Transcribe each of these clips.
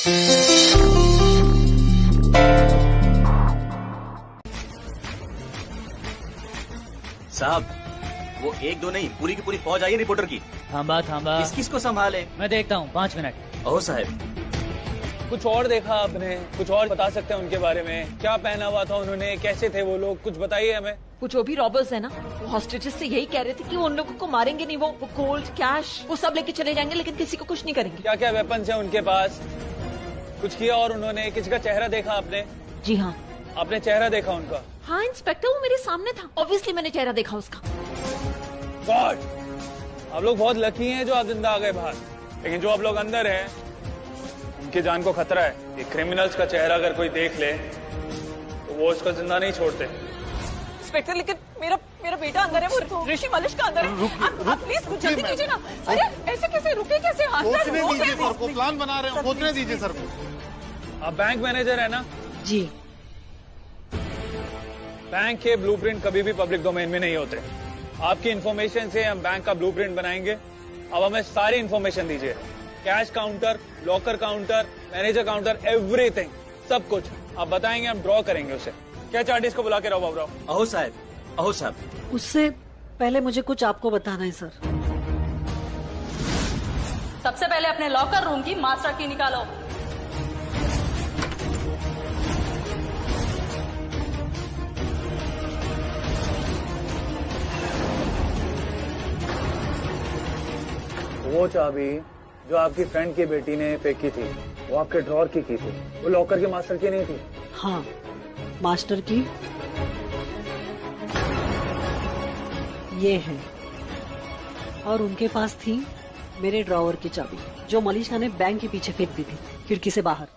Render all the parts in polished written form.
साहब, वो एक दो नहीं, पूरी की पूरी फौज आई है रिपोर्टर की। थांबा थांबा, किस किस को संभाले? मैं देखता हूँ, 5 मिनट। ओह साहब, कुछ और देखा आपने? कुछ और बता सकते हैं उनके बारे में? क्या पहना हुआ था उन्होंने? कैसे थे वो लोग? कुछ बताइए हमें। वो जो भी रॉबर्स है ना, वो हॉस्टेजेस से यही कह रहे थे कि वो उन लोगों को मारेंगे नहीं, वो गोल्ड कैश वो सब लेके चले जाएंगे, लेकिन किसी को कुछ नहीं करेंगे। क्या क्या वेपन्स है उनके पास? कुछ किया और उन्होंने? किसी का चेहरा देखा आपने? जी हाँ। आपने चेहरा देखा उनका? हाँ इंस्पेक्टर, वो मेरे सामने था, ऑब्वियसली मैंने चेहरा देखा उसका। गॉड, आप लोग बहुत लकी हैं जो आप जिंदा आ गए बाहर, लेकिन जो आप लोग अंदर हैं उनकी जान को खतरा है। ये क्रिमिनल्स का चेहरा अगर कोई देख ले तो वो उसको जिंदा नहीं छोड़ते। इंस्पेक्टर, लेकिन मेरा बेटा अंदर है, वो ऋषि मलिश का अंदर है। आप प्लीज कुछ जल्दी कीजिए ना। अरे ऐसे कैसे रुके, कैसे सोचने दीजिए सर को, प्लान बना रहे हो, सोचने दीजिए सर को। आप बैंक मैनेजर है ना? जी। बैंक के ब्लूप्रिंट कभी भी पब्लिक डोमेन में नहीं होते। आपकी इंफॉर्मेशन से हम बैंक का ब्लूप्रिंट बनाएंगे। अब हमें सारी इंफॉर्मेशन दीजिए, cash counter, locker counter, manager counter, everything, सब कुछ आप बताएंगे, हम ड्रॉ करेंगे उसे। क्या चार्टिस को बुला के रहो बाबूराव। अहो साहब, अहो साहब, उससे पहले मुझे कुछ आपको बताना है सर। सबसे पहले अपने लॉकर रूम की मास्टर की निकालो। वो चाबी जो आपकी फ्रेंड की बेटी ने फेंकी थी, वो आपके ड्रॉर की थी, वो लॉकर के मास्टर की नहीं थी? हाँ, मास्टर की ये है, और उनके पास थी मेरे ड्रॉवर की चाबी जो मलिशा ने बैंक के पीछे फेंक दी थी, खिड़की से बाहर।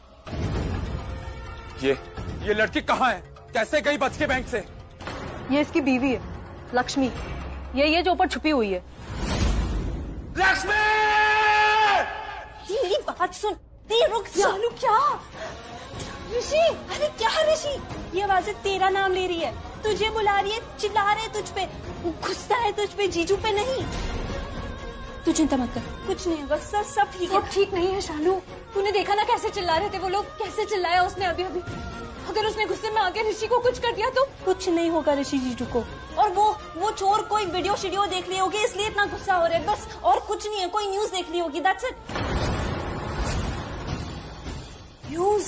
ये लड़की कहाँ है? कैसे गई बच के बैंक से? ये इसकी बीवी है, लक्ष्मी। ये जो ऊपर छुपी हुई है। लक्ष्मी! मेरी बात सुन, रुक जा। क्या ऋषि? अरे क्या ऋषि, ये आवाज़ें तेरा नाम ले रही है, तुझे बुला रही है, चिल्ला रहे तुझ पे, गुस्सा है तुझ पे, जीजू पे नहीं। तू चिंता मत कर, कुछ नहीं होगा, सब ठीक है। सब ठीक नहीं है शालू, तूने देखा ना कैसे चिल्ला रहे थे वो लोग, कैसे चिल्लाया उसने अभी अभी। अगर उसने गुस्से में आके ऋषि को कुछ कर दिया तो? कुछ नहीं होगा ऋषि जीजू को, और वो चोर कोई वीडियो देख ली होगी इसलिए इतना गुस्सा हो रहा है, बस और कुछ नहीं है। कोई न्यूज देख ली होगी, दैट्स इट। न्यूज?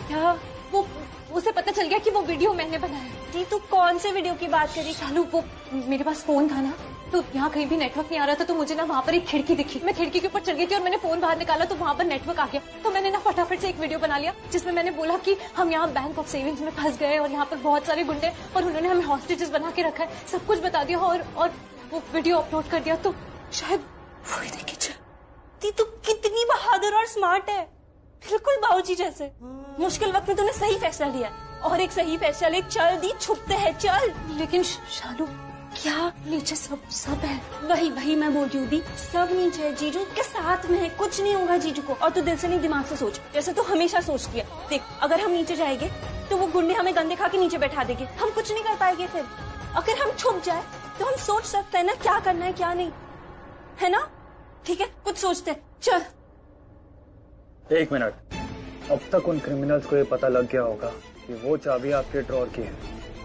क्या वो उसे पता चल गया कि वो वीडियो मैंने बनाया? जी, तू कौन से वीडियो की बात करी? शालू, वो मेरे पास फोन था ना, तो यहाँ कहीं भी नेटवर्क नहीं आ रहा था, तो मुझे ना वहाँ पर एक खिड़की दिखी, मैं खिड़की के ऊपर चढ़ गई थी और मैंने फोन बाहर निकाला तो वहाँ पर नेटवर्क आ गया, तो मैंने ना फटाफट से एक वीडियो बना लिया जिसमें मैंने बोला कि हम यहाँ बैंक ऑफ सेविंग्स में फंस गए और यहाँ पर बहुत सारे गुंडे और उन्होंने हमें हॉस्टेजेस बना के रखा है, सब कुछ बता दिया और वो वीडियो अपलोड कर दिया, तो शायद वही देखी। दी, तू कितनी बहादुर और स्मार्ट है, बिल्कुल बाबूजी जैसे। मुश्किल वक्त में तूने सही फैसला लिया, और एक सही फैसला ले। चल दी, छुपते हैं, चल। लेकिन शालू, क्या नीचे सब है? वही मैं बोल रही हूँ दी, सब नीचे है, जीजू के साथ में है, कुछ नहीं होगा जीजू को। और तू दिल से नहीं दिमाग से सोच, जैसे तू हमेशा सोचती है। देख, अगर हम नीचे जाएंगे तो वो गुंडे हमें गंदे खा के नीचे बैठा देंगे, हम कुछ नहीं कर पाएंगे। फिर अगर हम छुप जाए तो हम सोच सकते हैं ना क्या करना है क्या नहीं, है ना? ठीक है, कुछ सोचते हैं, चल। एक मिनट, अब तक उन क्रिमिनल्स को ये पता लग गया होगा कि वो चाबी आपके ड्रॉर की है,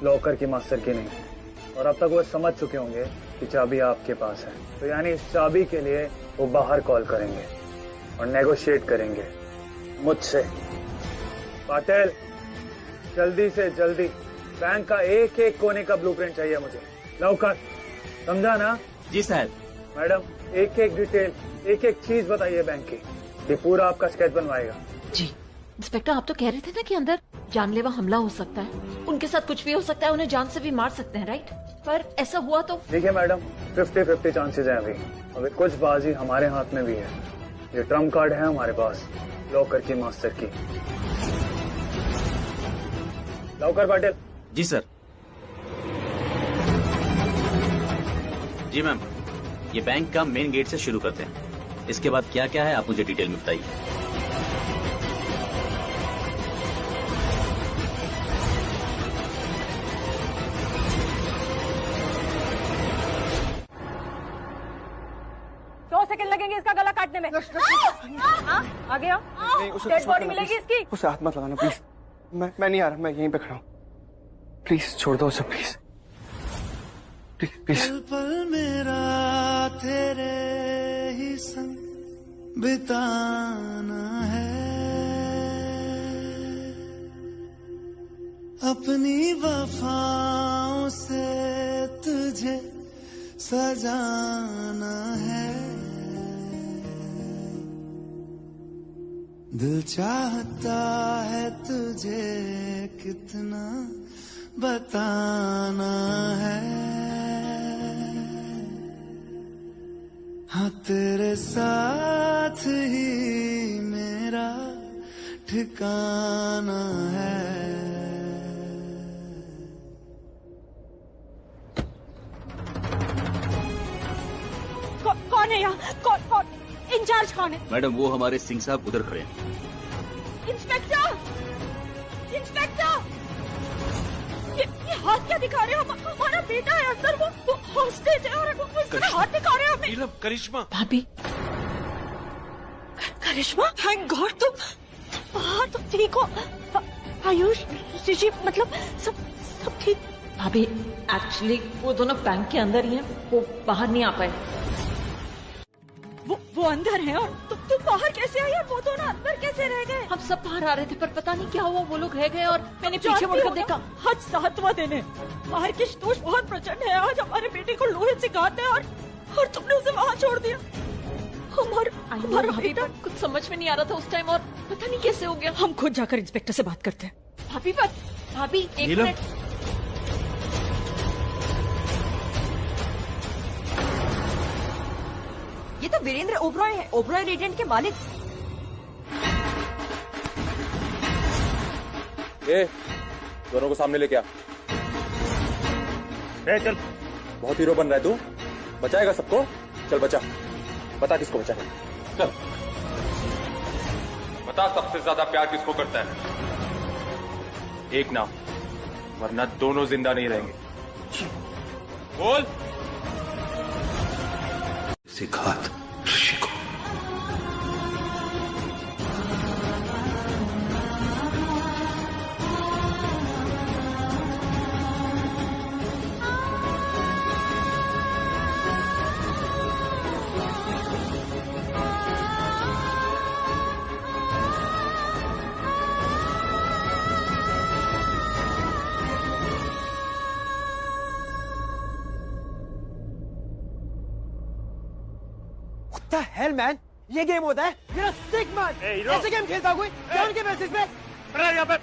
लॉकर की मास्टर की नहीं, और अब तक वो समझ चुके होंगे कि चाबी आपके पास है, तो यानी इस चाबी के लिए वो बाहर कॉल करेंगे और नेगोशिएट करेंगे मुझसे। पाटिल, जल्दी से जल्दी बैंक का एक एक कोने का ब्लूप्रिंट चाहिए मुझे, लौकर, समझा ना? जी साहब। मैडम, एक एक डिटेल, एक एक चीज बताइए बैंक की, ये पूरा आपका स्केच बनवाएगा। जी इंस्पेक्टर, आप तो कह रहे थे ना कि अंदर जानलेवा हमला हो सकता है, उनके साथ कुछ भी हो सकता है, उन्हें जान से भी मार सकते हैं, राइट? पर ऐसा हुआ तो? देखिए मैडम, 50-50 चांसेस हैं अभी कुछ बाजी हमारे हाथ में भी है। ये ट्रम्प कार्ड है हमारे पास, लॉकर की मास्टर की। लॉकर पाटिल। जी सर। जी मैम, ये बैंक का मेन गेट से शुरू करते हैं, इसके बाद क्या क्या है आप मुझे डिटेल में बताइए। सेकंड लगेंगे इसका गला काटने में। आ गया, डेड बॉडी मिलेगी इसकी। उसे हाथ मत लगाना प्लीज। मैं नहीं आ रहा, मैं यहीं पे खड़ा हूँ। प्लीज छोड़ दो उसे, प्लीज प्लीज प्लीज। पल मेरा तेरे ही संग बिताना है, अपनी वफाओं से तुझे सजाना है। दिल चाहता है तुझे कितना बताना है। हाँ तेरे साथ ही मेरा ठिकाना है। कौन है यहाँ? कौन इंचार्ज कौन है? मैडम वो हमारे सिंह साहब उधर खड़े हैं। इंस्पेक्टर, इंस्पेक्टर, ये हाथ क्या दिखा रहे हो? हमारा बेटा है अंदर, वो हॉस्टेज है और वो इसका हाथ दिखा रहे हो हमें। नीलम, करिश्मा, भाभी, करिश्मा, थैंक गॉड तुम ठीक हो। आयुष, ऋषि, मतलब सब ठीक? भाभी एक्चुअली वो दोनों बैंक के अंदर ही हैं, वो बाहर नहीं आ पाए। वो अंदर है और तुम बाहर कैसे आई और वो दोनों अंदर कैसे रह गए? हम सब बाहर आ रहे थे पर पता नहीं क्या हुआ, वो लोग रह गए और मैंने पीछे मुड़कर देखा। आज 7वां दिन है, बाहर की शीतोष बहुत प्रचंड है। आज हमारे बेटे को लोहे से काटते हैं और तुमने उसे वहाँ छोड़ दिया। हमारा बेटा कुछ समझ में नहीं आ रहा था उस टाइम और पता नहीं कैसे हो गया। हम खुद जाकर इंस्पेक्टर से बात करते हैं। भाभी एक मिनट। ये तो वीरेंद्र ओबरॉय है, ओबरॉय रेडिएंट के मालिक। दोनों को सामने लेके आ। चल, बहुत हीरो बन रहा है तू। बचाएगा सबको? चल बचा, बता किसको बचाएगा। चल बता, सबसे ज्यादा प्यार किसको करता है? एक नाम, वरना दोनों जिंदा नहीं रहेंगे। बोल। सिखात ऋषि को। What the hell, man? ये गेम होता है? You're a sick man. ऐसे गेम खेलता कोई? क्या उनके बेसिस पे? यहाँ पे।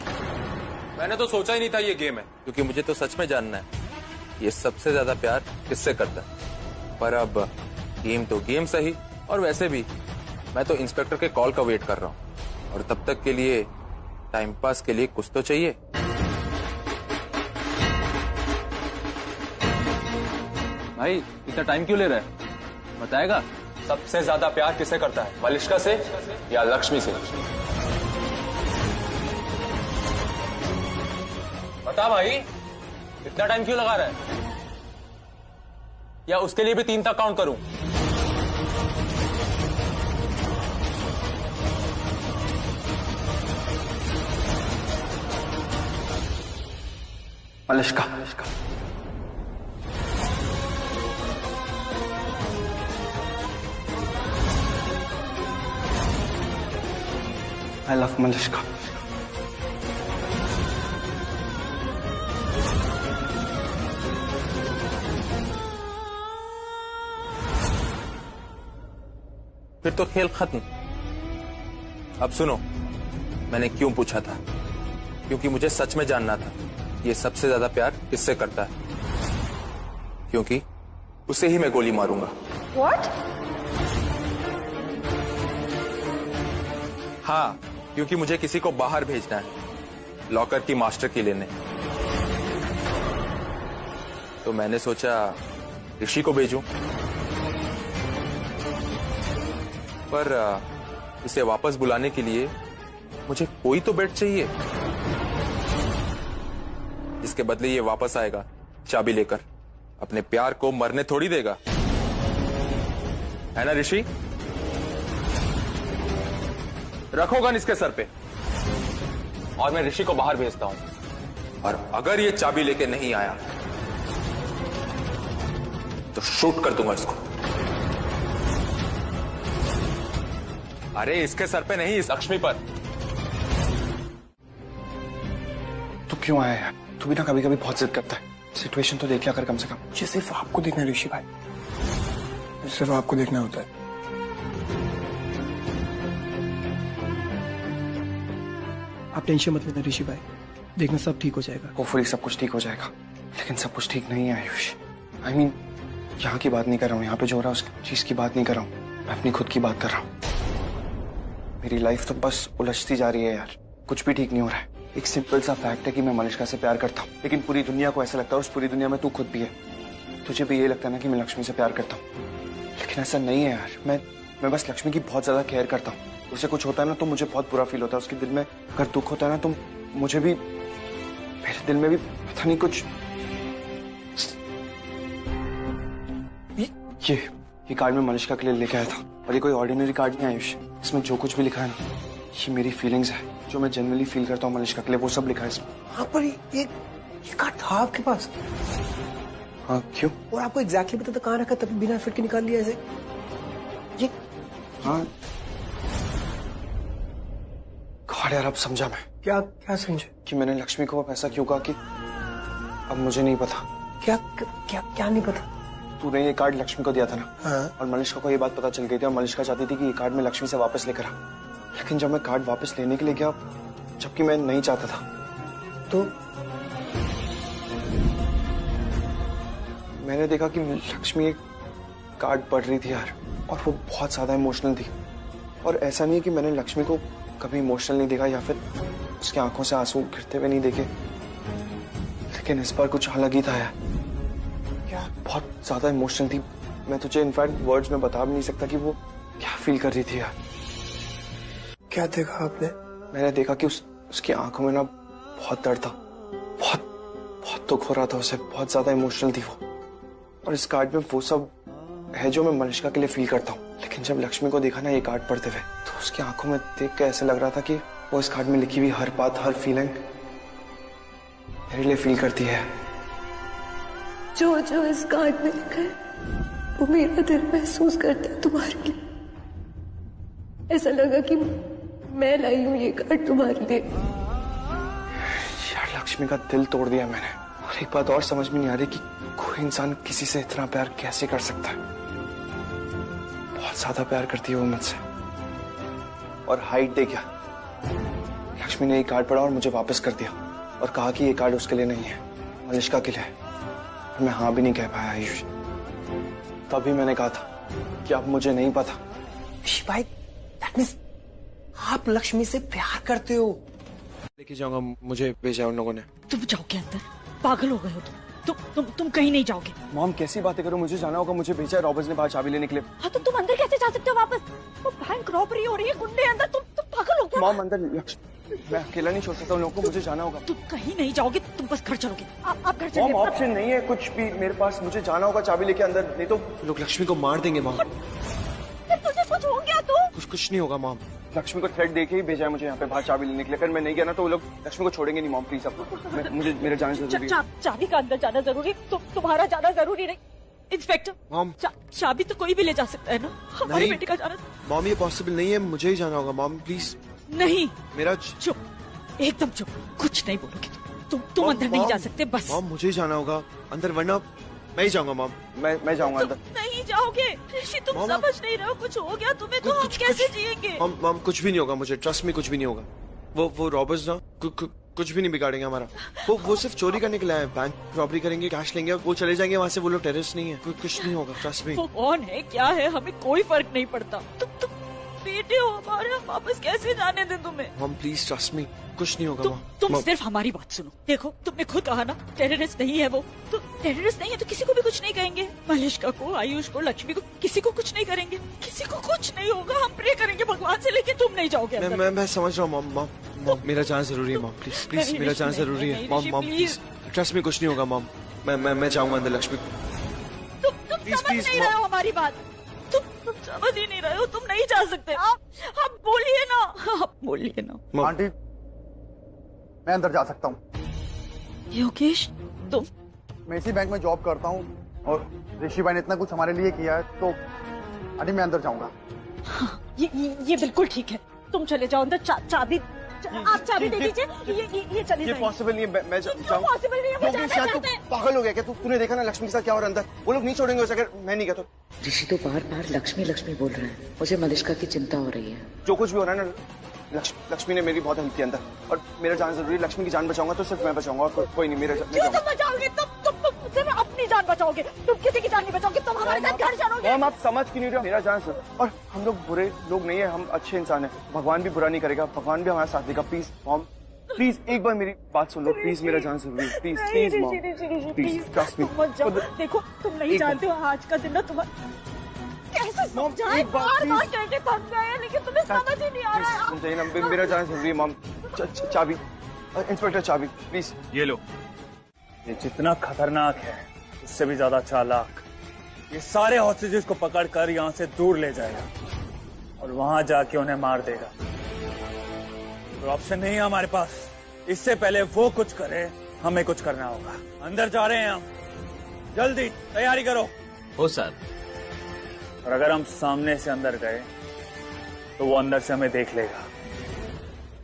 मैंने तो सोचा ही नहीं था ये गेम है, क्योंकि मुझे तो सच में जानना है ये सबसे ज्यादा प्यार किससे करता है। पर अब गेम तो गेम सही, और वैसे भी मैं तो इंस्पेक्टर के कॉल का वेट कर रहा हूँ, और तब तक के लिए टाइम पास के लिए कुछ तो चाहिए। भाई इतना टाइम क्यों ले रहा है? बताएगा सबसे ज्यादा प्यार किससे करता है, मलिष्का से या लक्ष्मी से? बता भाई, इतना टाइम क्यों लगा रहा है? या उसके लिए भी 3 तक काउंट करूं? Malishka, I love Maliska. फिर तो खेल खत्म। अब सुनो, मैंने क्यों पूछा था? क्योंकि मुझे सच में जानना था ये सबसे ज्यादा प्यार किससे करता है, क्योंकि उसे ही मैं गोली मारूंगा। What? हाँ, क्योंकि मुझे किसी को बाहर भेजना है लॉकर की मास्टर की लेने। तो मैंने सोचा ऋषि को भेजूं, पर इसे वापस बुलाने के लिए मुझे कोई तो बेट चाहिए, जिसके बदले ये वापस आएगा चाबी लेकर, अपने प्यार को मरने थोड़ी देगा। है ना ऋषि? रखो गन इसके सर पे और मैं ऋषि को बाहर भेजता हूं। और अगर ये चाबी लेके नहीं आया तो शूट कर दूंगा इसको। अरे इसके सर पे नहीं, इस लक्ष्मी पर। तू क्यों आया यार? तू भी ना कभी कभी बहुत जिद करता है। सिचुएशन तो देख लिया कर कम से कम। मुझे सिर्फ आपको देखना है ऋषि भाई, सिर्फ आपको देखना होता है। आप टेंशन मत लेना ऋषि भाई, देखना सब ठीक हो जाएगा। होपफुली सब कुछ ठीक हो जाएगा, लेकिन सब कुछ ठीक नहीं है आयुष। आई मीन यहाँ की बात नहीं कर रहा हूँ, यहाँ पे जो हो रहा है उस चीज की बात नहीं कर रहा हूँ, मैं अपनी खुद की बात कर रहा हूँ। मेरी लाइफ तो बस उलझती जा रही है यार, कुछ भी ठीक नहीं हो रहा है। एक सिंपल सा फैक्ट है कि मैं मलिष्का से प्यार करता हूँ, लेकिन पूरी दुनिया को ऐसा लगता है, उस पूरी दुनिया में तू खुद भी है, तुझे भी ये लगता है ना कि मैं लक्ष्मी से प्यार करता हूँ, लेकिन ऐसा नहीं है यार। मैं बस लक्ष्मी की बहुत ज्यादा केयर करता हूँ। उसे कुछ होता है ना तो मुझे बहुत बुरा फील होता है, उसके दिल में अगर दुख होता है ना तो मुझे भी, मेरे दिल में भी पता नहीं कुछ। ये कार्ड मैं मलिष्का के लिए लेके आया था, और ये कोई ऑर्डिनरी कार्ड नहीं आयुष। इसमें जो कुछ भी लिखा है ना, ये मेरी फीलिंग्स है, जो मैं जनरली फील करता हूँ मलिष्का के लिए, वो सब लिखा है इसमें। हाँ पर ये कार्ड था आपके पास? हाँ क्यों? और आपको एग्जैक्टली पता था कहाँ रखा, तभी बिना एफर्ट के निकाल लिया ऐसे? ये हाँ कार्ड यार, अब समझा मैं। क्या क्या समझे? कि मैंने लक्ष्मी को अब ऐसा क्यों कहा कि अब मुझे नहीं पता। क्या क्या क्या नहीं पता? तूने ये कार्ड लक्ष्मी को दिया था ना, हाँ। और मलिष्का को ये बात पता चल गई थी, और मलिष्का चाहती थी कि ये कार्ड मैं लक्ष्मी से वापस लेकर आऊं। लेकिन जब मैं कार्ड वापस लेने के लिए गया, जबकि मैं नहीं चाहता था, तो मैंने देखा कि लक्ष्मी एक कार्ड पढ़ रही थी यार, और वो बहुत ज्यादा इमोशनल थी। और ऐसा नहीं है कि मैंने लक्ष्मी को कभी इमोशनल नहीं देखा या फिर उसकी आंखों से आंसू गिरते हुए नहीं देखे, लेकिन इस बार कुछ अलग ही था यार। क्या बहुत ज्यादा इमोशनल थी। मैं तुझे इनफैक्ट वर्ड्स में बता भी नहीं सकता कि वो क्या फील कर रही थी यार। क्या देखा आपने? मैंने देखा कि उसकी आंखों में ना बहुत दर्द था, बहुत दुख हो रहा था उसे, बहुत ज्यादा इमोशनल थी वो। और इस कार्ड में वो सब है जो मैं मलिष्का के लिए फील करता हूँ। लेकिन जब लक्ष्मी को देखा ना ये कार्ड पढ़ते हुए, तो उसकी आंखों में देख के ऐसे लग रहा था कि वो इस कार्ड में लिखी हुई हर बात, हर फीलिंग मेरे लिए फील करती है। जो जो इस कार्ड में लिखा है वो मेरा दिल महसूस करता है तुम्हारे लिए। ऐसा लगा कि मैं लाई हूं ये कार्ड तुम्हारे लिए। यार लक्ष्मी का दिल तोड़ दिया मैंने। और एक बात और समझ में नहीं आ रही कि कोई इंसान किसी से इतना प्यार कैसे कर सकता है। बहुत ज्यादा प्यार करती है वो मुझसे। और हाइट दे क्या, लक्ष्मी ने ये कार्ड पढ़ा और मुझे वापस कर दिया, और कहा कि ये कार्ड उसके लिए नहीं है, मलिष्का के लिए है। मैं हाँ भी नहीं कह पाया आयुष। तभी मैंने कहा था कि अब मुझे नहीं पता। भाई दैट मींस आप लक्ष्मी से प्यार करते हो। लेके जाऊंगा, मुझे भेजा उन लोगों ने। तुम जाओगे अंदर? पागल हो गए हो तुम कहीं नहीं जाओगे। मॉम कैसी बातें करो, मुझे जाना होगा, मुझे भेजा है रॉबर्ट्स ने बाहर चाबी लेने के लिए। हाँ तो तुम अंदर कैसे जा सकते हो वापस? वो बैंक रॉबरी हो रही है, गुंडे अंदर, तुम पागल हो गए। मॉम अंदर, मैं अकेला नहीं छोड़ सकता उन लोगों को, मुझे जाना होगा। तुम कहीं नहीं जाओगे, तुम बस घर चलोगे। आप घर चलिए। मॉम ऑप्शन नहीं है कुछ भी मेरे पास, मुझे जाना होगा चाबी लेके अंदर, नहीं तो लोग लक्ष्मी को मार देंगे। मॉम तुझे कुछ हो गया तो? कुछ नहीं होगा मॉम। लक्ष्मी को थ्रेट देके ही भेजा है मुझे यहाँ पे बाहर चाबी लेने के लिए। अगर मैं नहीं गया ना तो वो लोग लक्ष्मी को छोड़ेंगे नहीं। मॉम प्लीज अब मुझे मेरे जाने जरूरी है। चाबी का अंदर जाना जरूरी, तुम्हारा जाना जरूरी नहीं। इंस्पेक्टर मॉम, चाबी तो कोई भी ले जा सकता है ना, हमारे बेटे का जाना। मॉम ये पॉसिबल नहीं है, मुझे ही जाना होगा मॉम प्लीज। नहीं मेरा चुप, एकदम चुप, कुछ नहीं बोलोगे तुम अंदर नहीं जा सकते बस। मॉम मुझे ही जाना होगा अंदर, वरना मैं ही जाऊंगा मॉम। मैं जाऊंगा अंदर। नहीं जाओगे ऋषि, तुम समझ नहीं रहे हो, कुछ हो गया तुम्हें तो हम कैसे जिएंगे? मॉम कुछ भी नहीं होगा, मुझे ट्रस्ट में कुछ भी नहीं होगा। वो रॉबर्ट्स ना कुछ भी नहीं बिगाड़ेंगे हमारा। वो सिर्फ चोरी करने के लिए आए, बैंक रॉबरी करेंगे, कैश लेंगे, वो चले जाएंगे वहाँ से। वो लोग टेररिस्ट नहीं है, कुछ नहीं होगा, ट्रस्ट में। वो कौन है क्या है हमें कोई फर्क नहीं पड़ता। तुम बेटे हो हमारे, हम वापस कैसे जाने दें तुम्हें? मॉम प्लीज ट्रस्ट मी, कुछ नहीं होगा। तुम सिर्फ हमारी बात सुनो। देखो तुमने खुद कहा ना टेररिस्ट नहीं है वो, तो टेररिस्ट नहीं है तो किसी को भी कुछ नहीं कहेंगे। मलिष्का को, आयुष को, लक्ष्मी को, किसी को कुछ नहीं करेंगे, किसी को कुछ नहीं होगा। हम प्रे करेंगे भगवान से, लेकिन तुम नहीं जाओगे अंदर। मैं समझ रहा हूँ मॉम, मेरा जान जरूरी है मॉम, प्लीज मेरा जान जरूरी है मॉम प्लीज ट्रस्ट में, कुछ नहीं होगा मॉम। मैं जाऊंगा अंदर लक्ष्मी। तुम समझ नहीं रहे हो हमारी बात। तुम समझ ही नहीं रहे हो, तुम नहीं जा सकते। आप बोलिए ना, आप बोलिए ना। आंटी, मैं अंदर जा सकता हूँ? योगेश, तुम? मैं इसी बैंक में जॉब करता हूँ और ऋषि भाई ने इतना कुछ हमारे लिए किया है, तो आंटी मैं अंदर जाऊंगा। हाँ, ये बिल्कुल ठीक है, तुम चले जाओ अंदर। चाबी आप चाबी दे दीजिए, ये चले ये पॉसिबल नहीं है, मैं जाऊँ। पॉसिबल नहीं है, क्योंकि शायद तू पागल हो गया क्या? तूने देखा ना लक्ष्मी के साथ क्या हो रहा है अंदर? वो लोग नहीं छोड़ेंगे उसे अगर मैं नहीं गया तो। ऋषि तो बार बार लक्ष्मी लक्ष्मी बोल रहा है, मुझे मलिष्का की चिंता हो रही है। जो कुछ भी हो रहा है ना, लक्ष्मी ने मेरी बहुत हेल्प की अंदर, और मेरा जान जरूरी। लक्ष्मी की जान बचाऊंगा तो सिर्फ मैं बचाऊंगा, और कोई नहीं। मेरा तुम बचाओगे, तुम सिर्फ अपनी जान बचाओगे, तुम किसी की जान नहीं बचाओगे, तुम हमारे साथ घर चलोगे। मैम आप समझ क्यों नहीं रहे? मेरा जान सर, और हम लोग बुरे लोग नहीं है, हम अच्छे इंसान है। भगवान भी बुरा नहीं करेगा, भगवान भी हमारा साथ देगा। प्लीज मॉम, प्लीज एक बार मेरी बात सुन लो प्लीज। मेरा जान जरूरी है, please please mom, please trust me. मत जाओ, देखो तुम नहीं जानते हो आज का दिन ना तुम्हारा कैसे समझाएं, बार-बार कहके थक गए हैं, लेकिन तुम्हें समझ ही नहीं आ रहा है। समझाइए ना, मेरा जान जरूरी है मॉम। चाबी, इंस्पेक्टर चाबी प्लीज। ये लो। ये जितना खतरनाक है उससे भी ज्यादा चालाक ये सारे हॉस्टेजेस को पकड़कर यहाँ से दूर ले जाएगा और वहां जाके उन्हें मार देगा। तो ऑप्शन नहीं है हमारे पास। इससे पहले वो कुछ करे, हमें कुछ करना होगा। अंदर जा रहे हैं हम, जल्दी तैयारी करो। हो सर। और अगर हम सामने से अंदर गए तो वो अंदर से हमें देख लेगा।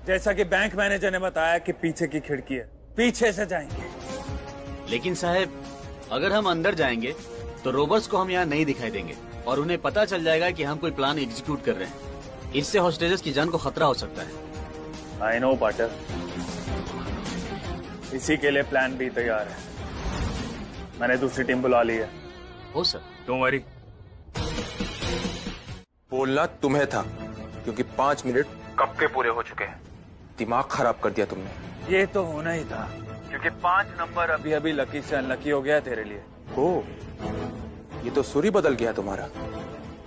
जैसा कि बैंक मैनेजर ने बताया कि पीछे की खिड़की है, पीछे से जाएंगे। लेकिन साहब, अगर हम अंदर जाएंगे तो रोबर्ट्स को हम यहाँ नहीं दिखाई देंगे और उन्हें पता चल जाएगा कि हम कोई प्लान एग्जीक्यूट कर रहे हैं। इससे हॉस्टेजेस की जान को खतरा हो सकता है। आई नो पार्टनर, इसी के लिए प्लान भी तैयार है। मैंने दूसरी टीम बुला ली है। हो सर। Don't worry. बोलना तुम्हें था, क्योंकि 5 मिनट कब के पूरे हो चुके हैं। दिमाग खराब कर दिया तुमने। ये तो होना ही था, क्योंकि 5 नंबर अभी अभी लकी से अनलकी हो गया तेरे लिए। ओ, ये तो सूरी बदल गया तुम्हारा।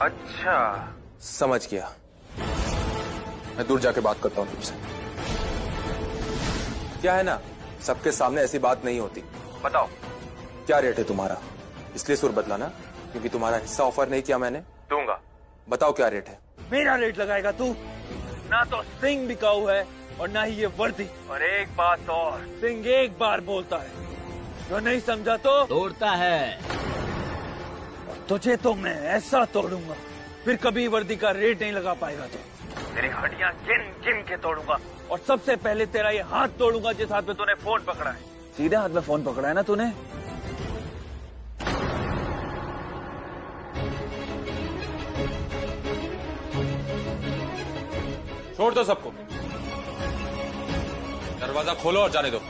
अच्छा, समझ गया। मैं दूर जाके बात करता हूँ तुमसे। क्या है ना, सबके सामने ऐसी बात नहीं होती। बताओ क्या रेट है तुम्हारा? इसलिए सुर बदला ना, क्योंकि तुम्हारा हिस्सा ऑफर नहीं किया मैंने। दूंगा, बताओ क्या रेट है? मेरा रेट लगाएगा तू? ना तो सिंह बिकाऊ है और ना ही ये वर्दी। और एक बात और, सिंह एक बार बोलता है, जो नहीं समझा तो तोड़ता है। तुझे तो मैं ऐसा तोड़ूंगा, फिर कभी वर्दी का रेट नहीं लगा पाएगा। तो तेरी हड्डियां गिन गिन के तोड़ूंगा, और सबसे पहले तेरा ये हाथ तोड़ूंगा जिस हाथ में तूने फोन पकड़ा है। सीधे हाथ में फोन पकड़ा है ना तूने? छोड़ दो सबको, दरवाजा खोलो और जाने दो।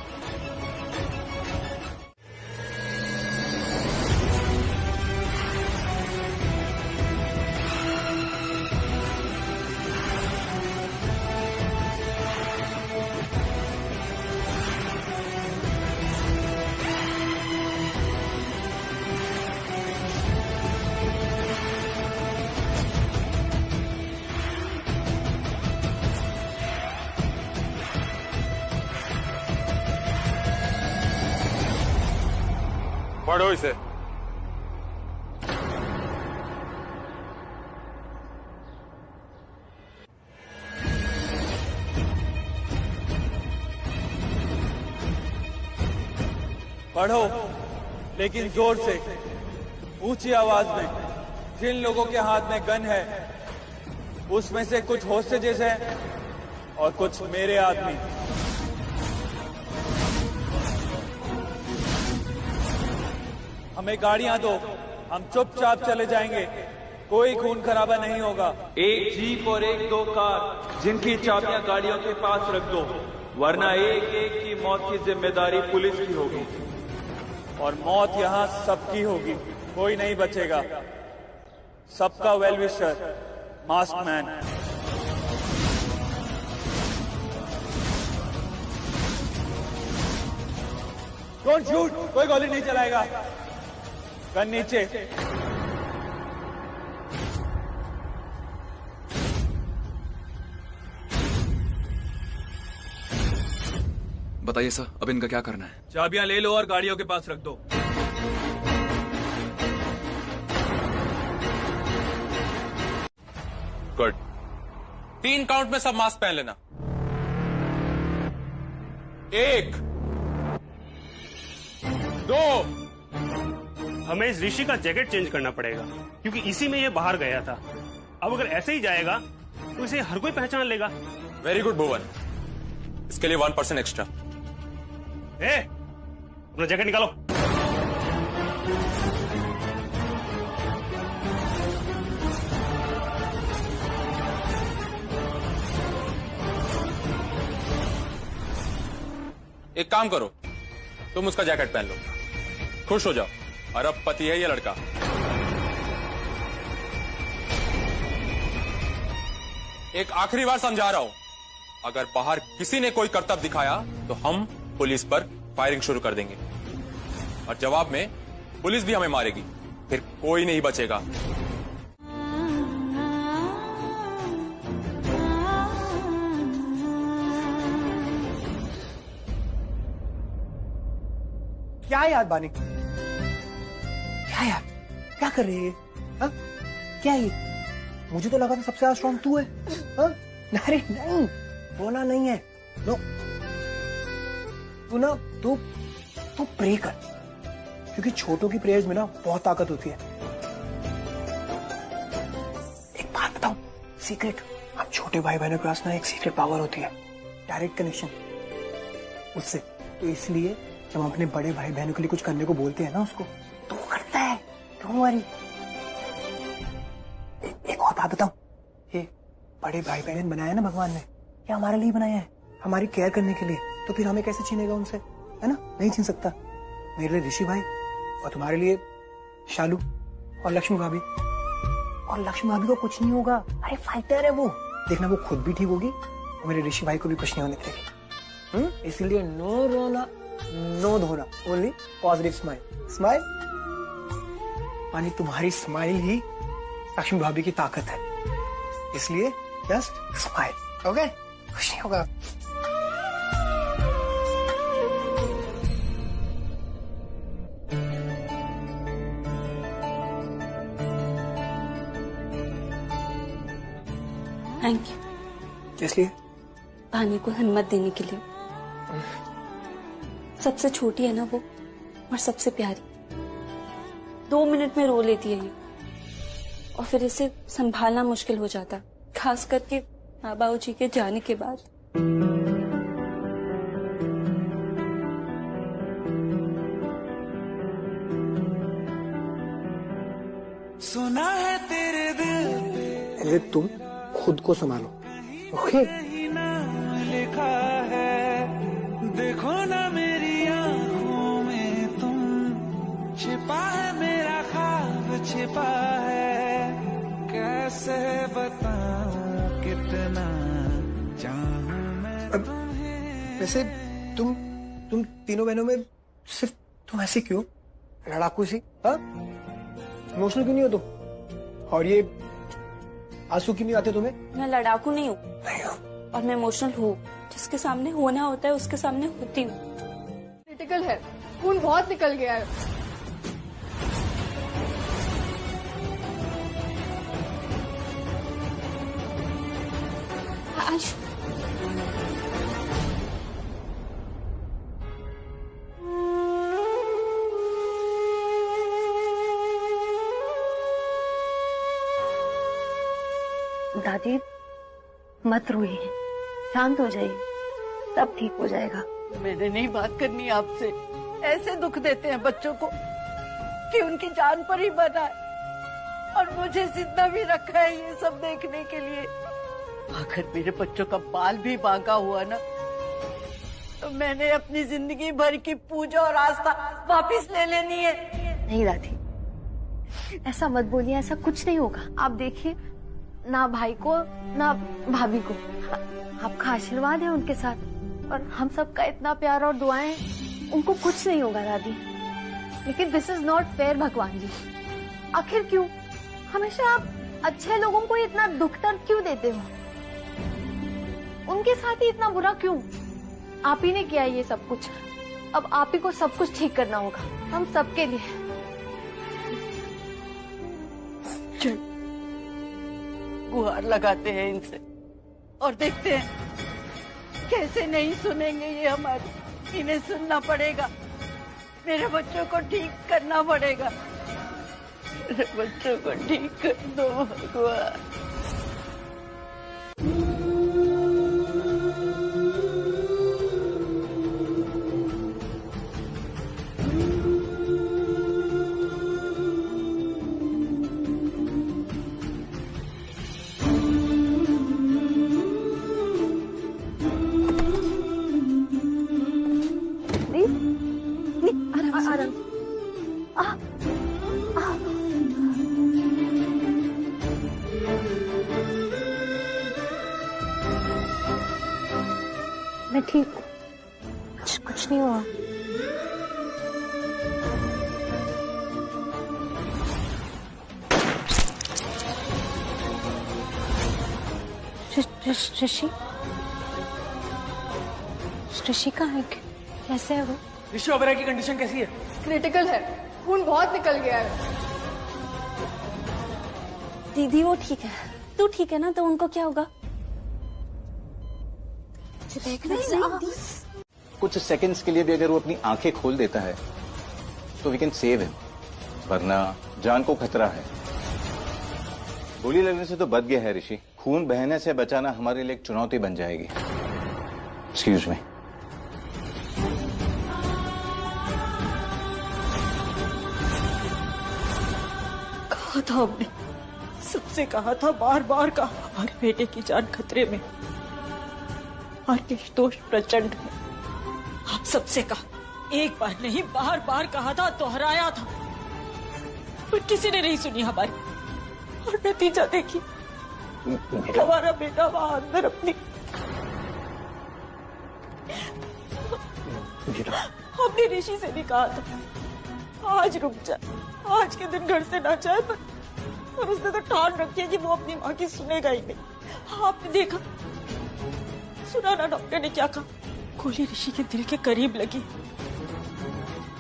पढ़ो इसे। पढ़ो, लेकिन जोर से, ऊंची आवाज में। जिन लोगों के हाथ में गन है उसमें से कुछ होस्टेजेस हैं और कुछ मेरे आदमी। हमें गाड़ियां दो, हम चुपचाप चले जाएंगे, कोई खून खराबा नहीं होगा। एक जीप और 1-2 कार जिनकी चाबियां गाड़ियों के पास रख दो, वरना एक एक की मौत की जिम्मेदारी पुलिस की होगी। और मौत यहाँ सबकी होगी, कोई नहीं बचेगा। सबका well wisher mask man. Don't shoot, कोई गोली नहीं चलाएगा। गन नीचे। बताइए सर, अब इनका क्या करना है? चाबियां ले लो और गाड़ियों के पास रख दो। गुड। 3 काउंट में सब मास्क पहन लेना। 1 2। हमें इस ऋषि का जैकेट चेंज करना पड़ेगा क्योंकि इसी में ये बाहर गया था। अब अगर ऐसे ही जाएगा तो इसे हर कोई पहचान लेगा। वेरी गुड भुवन, इसके लिए 1% एक्स्ट्रा। अपना जैकेट निकालो। एक काम करो, तुम उसका जैकेट पहन लो, खुश हो जाओ। अरबपति है ये लड़का। एक आखिरी बार समझा रहा हूं, अगर बाहर किसी ने कोई करतब दिखाया तो हम पुलिस पर फायरिंग शुरू कर देंगे और जवाब में पुलिस भी हमें मारेगी, फिर कोई नहीं बचेगा। क्या यार बानी, क्या यार, क्या कर रही है? हा? क्या ये? मुझे तो लगा था सबसे ज्यादा स्ट्रॉन्ग तू है। हा? अरे नहीं, बोला नहीं है। नो, तू प्रे कर, क्योंकि छोटों की प्रेयर्स में ना बहुत ताकत होती है। एक बात बताऊं, सीक्रेट, हम छोटे भाई बहनों के पास ना एक सीक्रेट पावर होती है, डायरेक्ट कनेक्शन उससे। तो इसलिए जब हम अपने बड़े भाई बहनों के लिए कुछ करने को बोलते हैं ना उसको, तो वो करता है। Don't worry. एक और बात बताऊं, ये बड़े भाई बहन बनाया ना भगवान ने, ये हमारे लिए बनाया है, हमारी केयर करने के लिए। तो फिर हमें कैसे छीनेगा उनसे, है ना? नहीं छीन सकता। मेरे लिए ऋषि भाई और तुम्हारे लिए शालू और लक्ष्मी भाभी। और लक्ष्मी भाभी को कुछ नहीं होगा, अरे फाइटर है वो। देखना वो खुद भी ठीक होगी और मेरे ऋषि भाई को भी कुछ नहीं होने देगी। इसलिए नो रोना, नो धोना, ओनली पॉजिटिव स्माइल। स्माइल मानी तुम्हारी स्माइल ही लक्ष्मी भाभी की ताकत है, इसलिए जस्ट स्माइल। ओके, कुछ नहीं होगा। Thank you. इसलिए पानी को हिम्मत देने के लिए। सबसे छोटी है ना वो, और सबसे प्यारी। 2 मिनट में रो लेती है ये, और फिर इसे संभालना मुश्किल हो जाता, खास करके माँ बाबू जी के जाने के बाद। सुना है तेरे दिल पहले तुम खुद को संभालो, ओके? लिखा है, देखो ना मेरी आंखों में तुम, छिपा है मेरा ख्वाब, छिपा है, कैसे बताऊं कितना चाहूं मैं तुम्हें। वैसे तुम तीनों बहनों में सिर्फ तुम ऐसे क्यों लड़ाकू सी? हाँ, इमोशनल क्यों नहीं हो तुम? और ये आंसू क्यों नहीं आते तुम्हें? मैं लड़ाकू नहीं हूँ, और मैं इमोशनल हूँ। जिसके सामने होना होता है उसके सामने होती हूँ। क्रिटिकल है, खून बहुत निकल गया है। आशु, दादी मत रोइए, शांत हो जाइए, सब ठीक हो जाएगा। मैंने नहीं बात करनी आपसे। ऐसे दुख देते हैं बच्चों को कि उनकी जान पर ही बना है, और मुझे जिंदा भी रखा है ये सब देखने के लिए। अगर मेरे बच्चों का बाल भी बांका हुआ ना, तो मैंने अपनी जिंदगी भर की पूजा और आस्था वापस ले लेनी है। नहीं दादी, ऐसा मत बोलिए, ऐसा कुछ नहीं होगा। आप देखिए, ना भाई को ना भाभी को, आपका आशीर्वाद है उनके साथ, और हम सबका इतना प्यार और दुआएं हैं, उनको कुछ नहीं होगा दादी। लेकिन दिस इज नॉट फेयर भगवान जी, आखिर क्यों हमेशा आप अच्छे लोगों को इतना दुख दर्द क्यों देते हो? उनके साथ ही इतना बुरा क्यों? आप ही ने किया ये सब कुछ, अब आप ही को सब कुछ ठीक करना होगा, हम सबके लिए। गुहार लगाते हैं इनसे और देखते हैं कैसे नहीं सुनेंगे ये हमारी। इन्हें सुनना पड़ेगा, मेरे बच्चों को ठीक करना पड़ेगा। मेरे बच्चों को ठीक कर दो भगवान। मैं ठीक हूँ, कुछ नहीं हुआ। ऋषि ऋषि कहाँ है? कैसे है वो? ऋषि ओबेरॉय की कंडीशन कैसी है? क्रिटिकल है, खून बहुत निकल गया है। दीदी वो ठीक है, तू ठीक है ना? तो उनको क्या होगा? कुछ सेकंड्स के लिए भी अगर वो अपनी आंखें खोल देता है तो वी कैन सेव हिम, वरना जान को खतरा है। गोली लगने से तो बच गया है ऋषि, खून बहने से बचाना हमारे लिए एक चुनौती बन जाएगी। Excuse me. कहा था हमने, सबसे कहा था, बार बार कहा, हमारे बेटे की जान खतरे में, हमारे दोष प्रचंड है। आप सबसे कहा, एक बार नहीं बार बार कहा था, दोहराया था, पर किसी ने नहीं सुनी हमारी। और नतीजा देखिए, हमारा बेटा वहां अंदर अपनी, हमने ऋषि से भी कहा था आज रुक जा, आज के दिन घर से ना जाए, पर उसने तो ठान रखी है कि वो अपनी माँ की सुनेगा ही नहीं। आपने देखा, सुना ना डॉक्टर ने क्या कहा? गोली ऋषि के दिल के करीब लगी,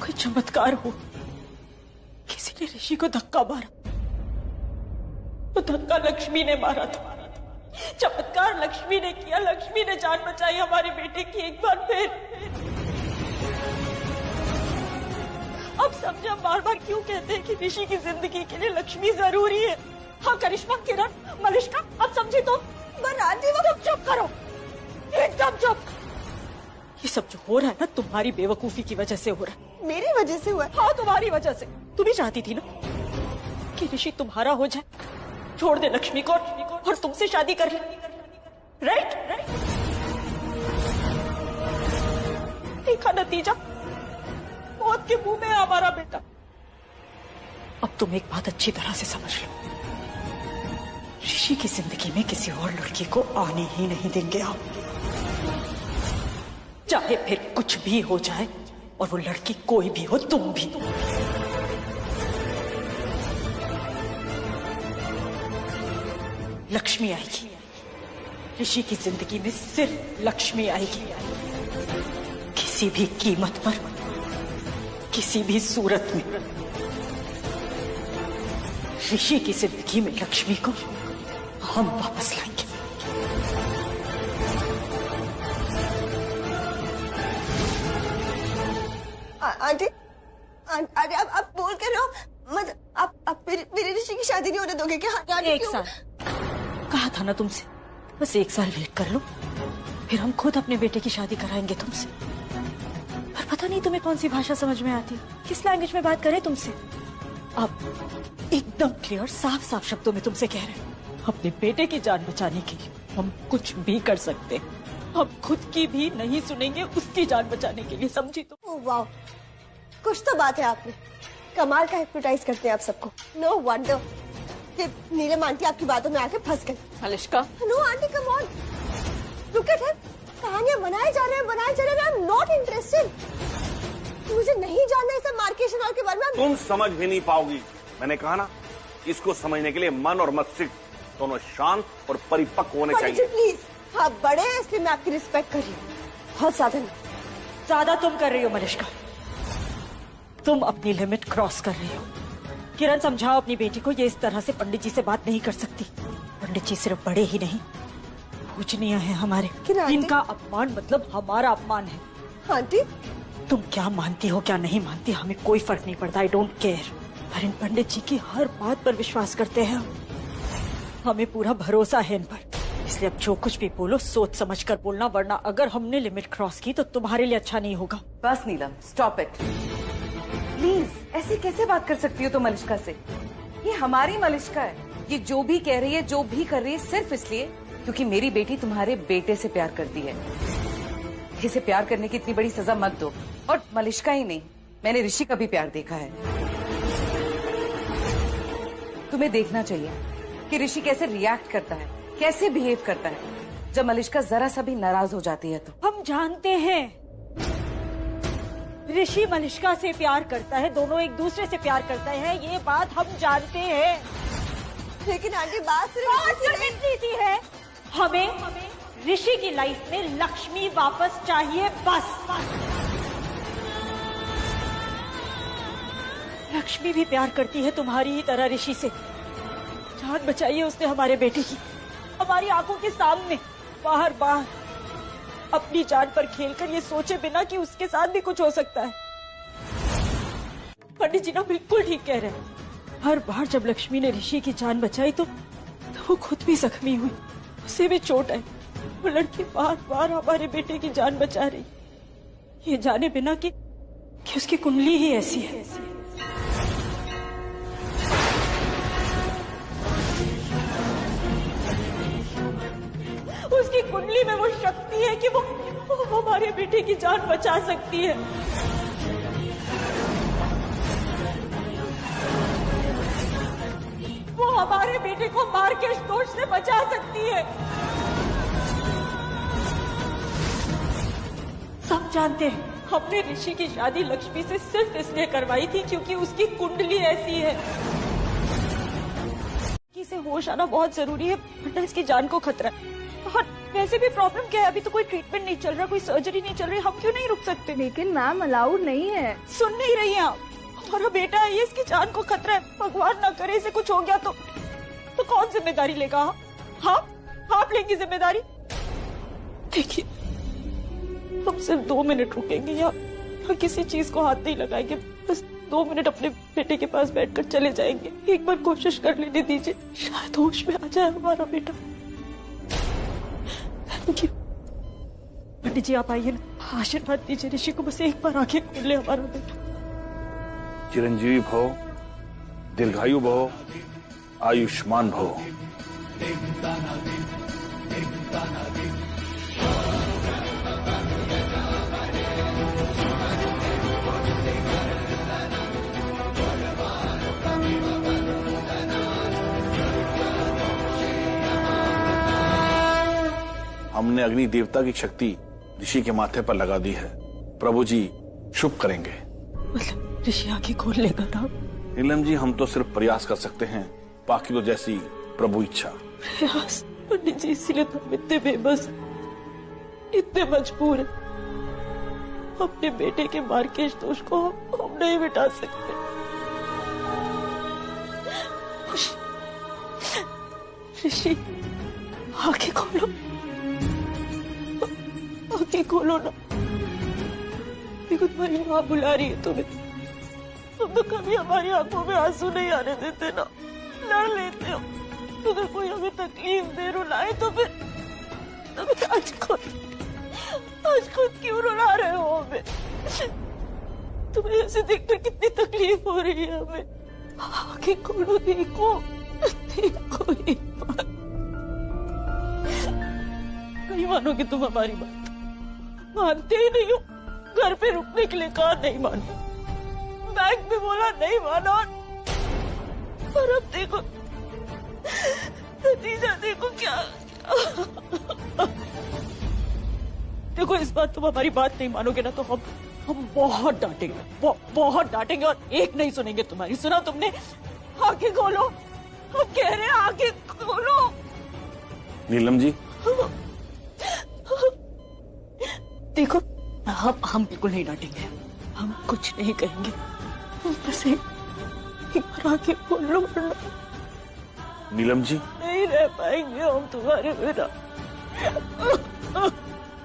कोई चमत्कार हो, किसी ने ऋषि को धक्का मारा, वो धक्का लक्ष्मी ने मारा था। चमत्कार लक्ष्मी ने किया, लक्ष्मी ने जान बचाई हमारे बेटे की एक बार फिर। अब समझे हम बार बार क्यों कहते हैं कि ऋषि की जिंदगी के लिए लक्ष्मी जरूरी है। हाँ करिश्मा, किरण, मलिष्का, अब समझी तो? राजी, वो चुप करो, एकदम चुप। ये सब जो हो रहा है ना, तुम्हारी बेवकूफी की वजह से हो रहा है। मेरी वजह से हुआ? हाँ तुम्हारी वजह से। तुम ही चाहती थी ना कि ऋषि तुम्हारा हो जाए, छोड़ दे लक्ष्मी को और तुमसे शादी कर ले, राइट? देखा नतीजा, मौत के मुंह में है हमारा बेटा। अब तुम एक बात अच्छी तरह से समझ लो, ऋषि की जिंदगी में किसी और लड़की को आने ही नहीं देंगे आप, चाहे फिर कुछ भी हो जाए, और वो लड़की कोई भी हो, तुम भी। लक्ष्मी आएगी, ऋषि की जिंदगी में सिर्फ लक्ष्मी आएगी, किसी भी कीमत पर, किसी भी सूरत में। ऋषि की जिंदगी में लक्ष्मी को हम वापस लाएंगे। आंटी, आंटी आप बोल कर रहे हो, मतलब आप मेरे ऋषि की शादी नहीं होने दोगे क्या? एक साल कहा था ना तुमसे, बस एक साल वेट कर लो, फिर हम खुद अपने बेटे की शादी कराएंगे तुमसे। पर पता नहीं तुम्हें कौन सी भाषा समझ में आती, किस लैंग्वेज में बात करें तुमसे। अब एकदम क्लियर, साफ साफ शब्दों में तुमसे कह रहे हैं, अपने बेटे की जान बचाने के लिए हम कुछ भी कर सकते हैं। हम खुद की भी नहीं सुनेंगे उसकी जान बचाने के लिए, समझी तो? वाह, कुछ तो बात है आप में, कमाल का हिप्नोटाइज करते हैं आप सबको। नो वंडर कि नीलम आंटी आपकी बातों में आके फंस गई। Malishka, no aunty, come on, look at him, कहानियां बनाए जा रहे हैं, आई एम नॉट इंटरेस्टेड। मुझे नहीं जानना इस मार्केशन हॉल के बारे में। तुम समझ भी नहीं पाओगी, मैंने कहा ना, इसको समझने के लिए मन और मस्तिष्क दोनों शांत और परिपक्व होने चाहिए। प्लीज, आप बड़े हैं इसलिए मैं आपकी रिस्पेक्ट कर रही हूँ, बहुत ज्यादा तुम कर रही हो मलिष्का, तुम अपनी लिमिट क्रॉस कर रही हो। किरण समझाओ अपनी बेटी को, ये इस तरह से पंडित जी से बात नहीं कर सकती, वरना पंडित जी सिर्फ बड़े ही नहीं, पूजनीय है हमारे। इनका अपमान मतलब हमारा अपमान है। आंटी तुम क्या मानती हो क्या नहीं मानती हमें कोई फर्क नहीं पड़ता, आई डोंट केयर। पर इन पंडित जी की हर बात पर विश्वास करते हैं हम। हमें पूरा भरोसा है इन पर, इसलिए अब जो कुछ भी बोलो सोच समझ कर बोलना, वरना अगर हमने लिमिट क्रॉस की तो तुम्हारे लिए अच्छा नहीं होगा। बस नीलम, स्टॉप इट प्लीज। ऐसे कैसे बात कर सकती हो तुम मलिष्का से? ये हमारी मलिष्का है। ये जो भी कह रही है, जो भी कर रही है, सिर्फ इसलिए क्योंकि मेरी बेटी तुम्हारे बेटे से प्यार करती है। इसे प्यार करने की इतनी बड़ी सजा मत दो। और मलिष्का ही नहीं, मैंने ऋषि का भी प्यार देखा है। तुम्हें देखना चाहिए कि ऋषि कैसे रिएक्ट करता है, कैसे बिहेव करता है जब मलिष्का जरा सा भी नाराज हो जाती है तो। हम जानते हैं ऋषि मलिष्का से प्यार करता है, दोनों एक दूसरे से प्यार करते हैं, ये बात हम जानते हैं। लेकिन आंटी बात सिर्फ है, हमें ऋषि की लाइफ में लक्ष्मी वापस चाहिए, बस। लक्ष्मी भी प्यार करती है तुम्हारी ही तरह ऋषि से। जान बचाई है उसने हमारे बेटे की, हमारी आंखों के सामने बाहर बाहर अपनी जान पर खेलकर, ये सोचे बिना कि उसके साथ भी कुछ हो सकता है। पंडित जी ना बिल्कुल ठीक कह रहे हैं। हर बार जब लक्ष्मी ने ऋषि की जान बचाई तो वो खुद भी जख्मी हुई, उसे भी चोट आई। वो लड़की बार बार हमारे बेटे की जान बचा रही, ये जाने बिना कि उसकी कुंडली ही ऐसी है। उसकी कुंडली में वो शक्ति है कि वो हमारे बेटे की जान बचा सकती है। वो हमारे बेटे को मार के दोष से बचा सकती है। सब जानते हैं हमने ऋषि की शादी लक्ष्मी से सिर्फ इसलिए करवाई थी क्योंकि उसकी कुंडली ऐसी है। इसे होश आना बहुत जरूरी है, वरना इसकी जान को खतरा है। और वैसे भी प्रॉब्लम क्या है, अभी तो कोई ट्रीटमेंट नहीं चल रहा, कोई सर्जरी नहीं चल रही, हम क्यों नहीं रुक सकते? लेकिन मैम अलाउड नहीं है। सुन नहीं रही हैं आप? हमारा बेटा है, ये इसकी जान को खतरा है। भगवान ना करे इसे कुछ हो गया तो कौन जिम्मेदारी लेगा? आप लेंगी जिम्मेदारी? देखिए हम सिर्फ 2 मिनट रुकेंगे या किसी चीज को हाथ नहीं लगाएंगे, बस 2 मिनट अपने बेटे के पास बैठकर चले जाएंगे। एक बार कोशिश कर लेने दीजिए, शायद होश में आ जाए हमारा बेटा। Thank you. पंडित जी आप आइए ना, आशीर्वाद दीजिए ऋषि को, बस एक बार आंखें खोल ले हमारा बेटा। चिरंजीवी भव, दीर्घायु भव, आयुष्मान भव। हमने अग्नि देवता की शक्ति ऋषि के माथे पर लगा दी है। प्रभु जी शुभ करेंगे। मतलब ऋषि आंखें खोल लेगा ना? नीलम जी हम तो सिर्फ प्रयास कर सकते हैं, बाकी तो जैसी प्रभु इच्छा। प्रयास? पंडित जी इसीलिए तो हम इतने बेबस, इतने मजबूर हैं। अपने बेटे के मार्केश दोष को हम नहीं मिटा सकते। ऋषि आंखें खोलो, आंखें खोलो ना। देखो तुम्हारी माँ बुला रही है तुम्हें। तुम तो कभी हमारी आंखों में आंसू नहीं आने देते ना, लड़ लेते हो। अगर कोई हमें तकलीफ दे रुलाए तो फिर आज खुद क्यों रुला रहे हो हमें? तुम्हें ऐसे देखकर कितनी तकलीफ हो रही है हमें। आंखें खोलो, देखो एक बार। नहीं मानोगे तुम हमारी बात? मानते ही नहीं हो। घर पे रुकने के लिए कहा नहीं मानो, बैंक में बोला नहीं मानो, और अब देखो नतीजा देखो क्या। देखो इस बार तुम हमारी बात नहीं मानोगे ना तो हम बहुत डांटेंगे, बहुत डांटेंगे, और एक नहीं सुनेंगे तुम्हारी। सुना तुमने? आंखें खोलो, हम कह रहे हैं आंखें खोलो। नीलम जी देखो हम बिल्कुल नहीं डांटेंगे, हम कुछ नहीं कहेंगे, बस एक बार आंखें खोल लो। नीलम जी नहीं नहीं रह पाएंगे हम तुम्हारे बिना।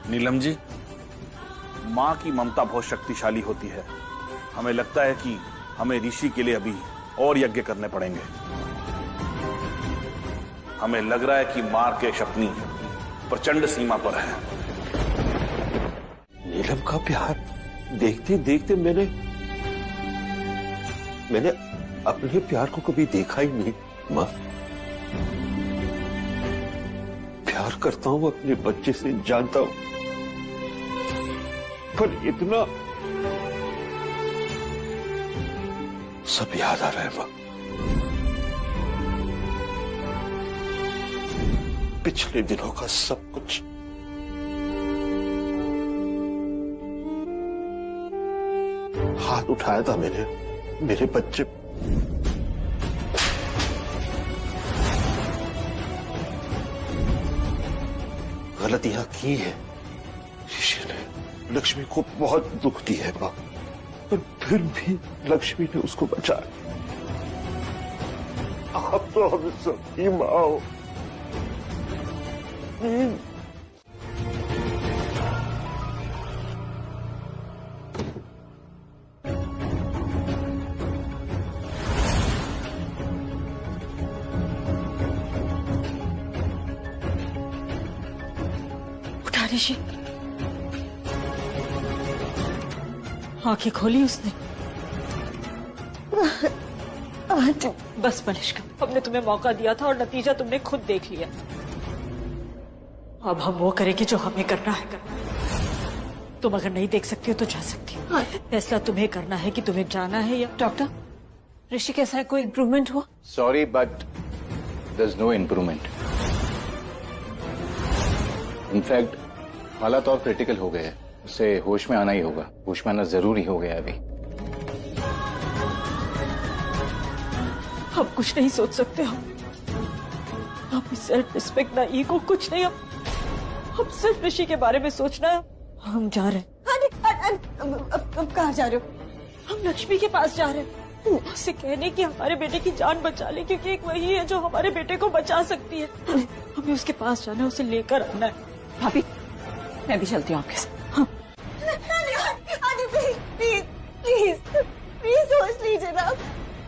नीलम जी, माँ की ममता बहुत शक्तिशाली होती है। हमें लगता है कि हमें ऋषि के लिए अभी और यज्ञ करने पड़ेंगे। हमें लग रहा है कि मार्केश अपनी प्रचंड सीमा पर है। नीलम का प्यार देखते देखते मैंने अपने प्यार को कभी देखा ही नहीं। माँ, प्यार करता हूं अपने बच्चे से, जानता हूं, पर इतना सब याद आ रहा है। माँ, पिछले दिनों का सब कुछ। हाथ उठाया था मैंने मेरे बच्चे, गलतियां की है। ऋषि ने लक्ष्मी को बहुत दुख दिया है मां, पर फिर भी लक्ष्मी ने उसको बचाया। आप तो हम सबकी मां हो। ऋषि, आंखें खोली उसने। बस मलिष्का, हमने तुम्हें मौका दिया था और नतीजा तुमने खुद देख लिया। अब हम वो करेंगे जो हमें करना है। तुम अगर नहीं देख सकती हो तो जा सकती हो। फैसला तुम्हें करना है कि तुम्हें जाना है या। डॉक्टर, ऋषि कैसा है? कोई इम्प्रूवमेंट हुआ? Sorry but there is no improvement. In fact हालात और क्रिटिकल हो गए हैं। उसे होश में आना ही होगा। होश में आना जरूरी हो गया अभी। हम कुछ नहीं सोच सकते। हम सेल्फ रिस्पेक्ट ना ईगो कुछ नहीं। हम सिर्फ ऋषि के बारे में सोचना है। हम जा रहे हैं। अब कहाँ जा रहे हो? हम लक्ष्मी के पास जा रहे हैं। उसे कहने की हमारे बेटे की जान बचा ले, क्योंकि एक वही है जो हमारे बेटे को बचा सकती है। हमें उसके पास जाना है, उसे लेकर आना है। भाभी, मैं भी चलती हूँ आपके साथ। प्लीज सोच लीजिए ना।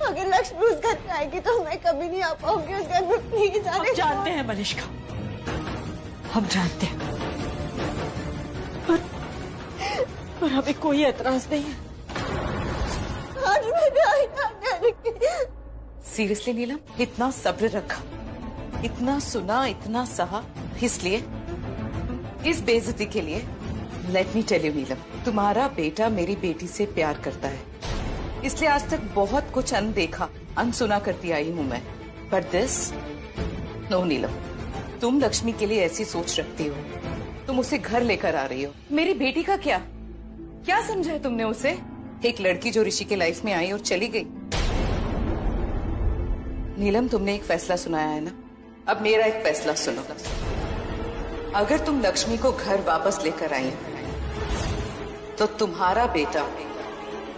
अगर लक्ष्मी उस घर में आएगी तो मैं कभी नहीं आ पाऊंगी उस घर में। प्लीज हम जानते हैं मलिष्का, हम जानते हैं, पर हमें कोई एतराज नहीं है। सीरियसली नीलम, इतना सब्र रखा, इतना सुना, इतना सहा, इसलिए इस बेइज्जती के लिए। लेट मी टेल यू नीलम, तुम्हारा बेटा मेरी बेटी से प्यार करता है, इसलिए आज तक बहुत कुछ अनदेखा अनसुना करती आई हूं मैं। बट दिस नो नीलम, तुम लक्ष्मी के लिए ऐसी सोच रखती हो। तुम उसे घर लेकर आ रही हो। मेरी बेटी का क्या समझा है तुमने उसे? एक लड़की जो ऋषि के लाइफ में आई और चली गई। नीलम, तुमने एक फैसला सुनाया है ना, अब मेरा एक फैसला सुनो। अगर तुम लक्ष्मी को घर वापस लेकर आई तो तुम्हारा बेटा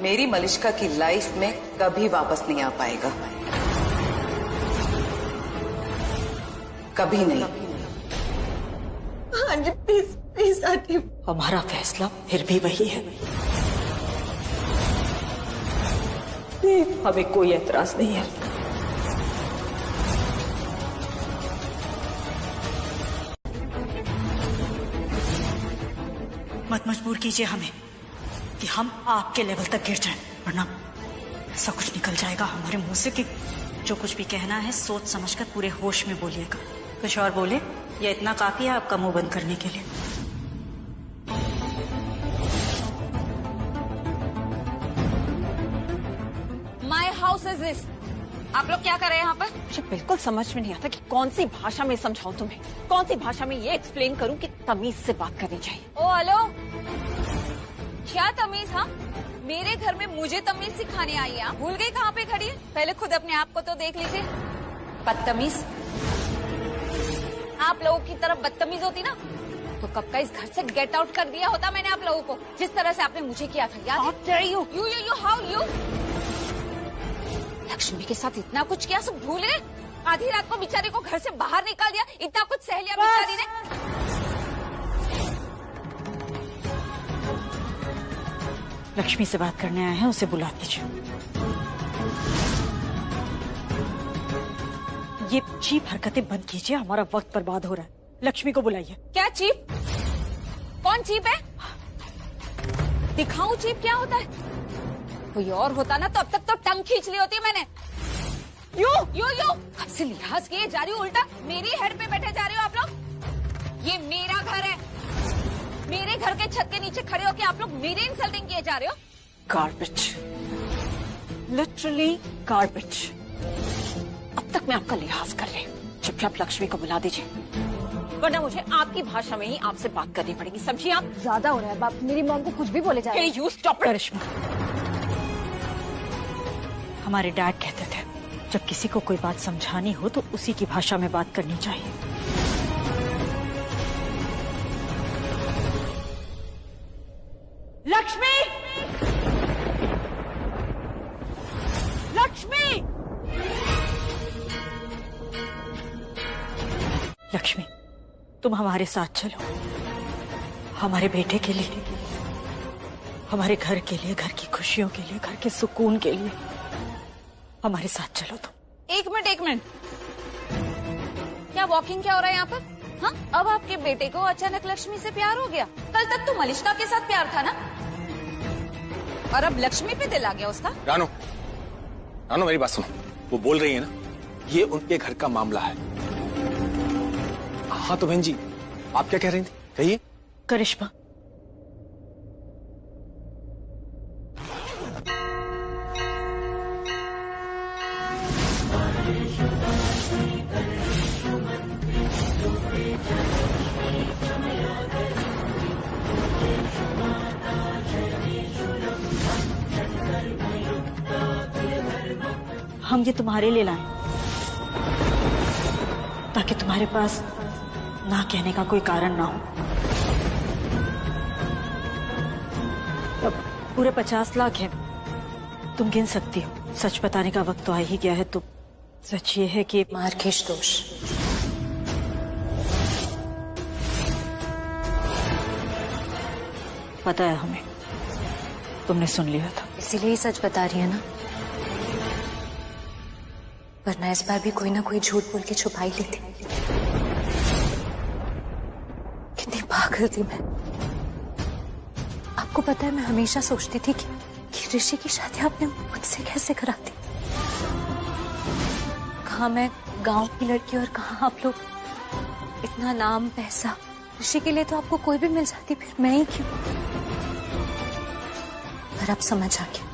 मेरी मलिष्का की लाइफ में कभी वापस नहीं आ पाएगा, कभी नहीं। Aunty please please aunty. हमारा फैसला फिर भी वही है। हमें कोई एतराज नहीं है। मत मजबूर कीजिए हमें कि हम आपके लेवल तक गिर जाएं, वरना ऐसा कुछ निकल जाएगा हमारे मुंह से कि जो कुछ भी कहना है सोच समझकर पूरे होश में बोलिएगा। कुछ और बोले, ये इतना काफी है आपका मुंह बंद करने के लिए। My house is this. आप लोग क्या कर रहे हैं यहाँ पर? मुझे बिल्कुल समझ में नहीं आता कि कौन सी भाषा में समझाऊं तुम्हें, कौन सी भाषा में ये एक्सप्लेन करूं कि तमीज से बात करनी चाहिए। ओ हेलो, क्या तमीज? हाँ, मेरे घर में मुझे तमीज सिखाने आई है? भूल गई कहाँ पे खड़ी है? पहले खुद अपने आप को तो देख लीजिए। बदतमीज, आप लोगों की तरफ बदतमीज होती ना तो कब का इस घर से गेट आउट कर दिया होता मैंने आप लोगों को, जिस तरह से आपने मुझे किया था। याद है? यू हाउ यू लक्ष्मी के साथ इतना कुछ किया, सब भूल गए? आधी रात को बेचारी को घर से बाहर निकाल दिया, इतना कुछ सह लिया बेचारी ने। लक्ष्मी से बात करने आए हैं, उसे बुला लीजिए। ये चीप हरकतें बंद कीजिए, हमारा वक्त बर्बाद हो रहा है। लक्ष्मी को बुलाइए। क्या चीप? कौन चीप है? दिखाऊं चीप क्या होता है? कोई और होता ना तो अब तक तो टंग खींच ली होती मैंने। यो अब से लिहाज किए जा रही हो, उल्टा मेरी हेड पे बैठे जा रहे हो आप लोग। ये मेरा घर है, मेरे घर के छत के नीचे खड़े होकर आप लोग मेरे इंसल्टिंग किए जा रहे हो। Garbage, literally garbage. अब तक मैं आपका लिहाज कर रही हूँ। चुपचाप लक्ष्मी को बुला दीजिए, वरना मुझे आपकी भाषा में ही आपसे बात करनी पड़ेगी। समझिए आप? ज्यादा हो रहा है बाप, मेरी मॉम को कुछ भी बोले जा रहे हैं। You stop. करिश्मा, हमारे डैड कहते थे जब किसी को कोई बात समझानी हो तो उसी की भाषा में बात करनी चाहिए। लक्ष्मी, लक्ष्मी, लक्ष्मी, तुम हमारे साथ चलो। हमारे बेटे के लिए, हमारे घर के लिए, घर की खुशियों के लिए, घर के सुकून के लिए हमारे साथ चलो तुम। एक मिनट, क्या वॉकिंग क्या हो रहा है यहाँ पर? हाँ, अब आपके बेटे को अचानक लक्ष्मी से प्यार हो गया? कल तक तो मलिष्का के साथ प्यार था ना, और अब लक्ष्मी पे दिल आ गया उसका? रानो, मेरी बात सुनो। वो बोल रही है ना, ये उनके घर का मामला है। हाँ तो बहन जी, आप क्या कह रही थी? कहिए। करिश्मा, हम ये तुम्हारे लिए लाए ताकि तुम्हारे पास ना कहने का कोई कारण ना हो। अब पूरे 50 लाख हैं, तुम गिन सकती हो। सच बताने का वक्त तो आ ही गया है। तो सच ये है कि मार्केश दोष। पता है हमें, तुमने सुन लिया था, इसीलिए ही सच बता रही है ना, वरना इस बार भी कोई ना कोई झूठ बोल के छुपा ही लेती। कितनी पागल थी मैं। आपको पता है, मैं हमेशा सोचती थी कि ऋषि की शादी आपने मुझसे कैसे करा दी। कहाँ मैं गांव की लड़की और कहाँ आप लोग। इतना नाम पैसा, ऋषि के लिए तो आपको कोई भी मिल जाती, फिर मैं ही क्यों। पर अब समझ आ गया,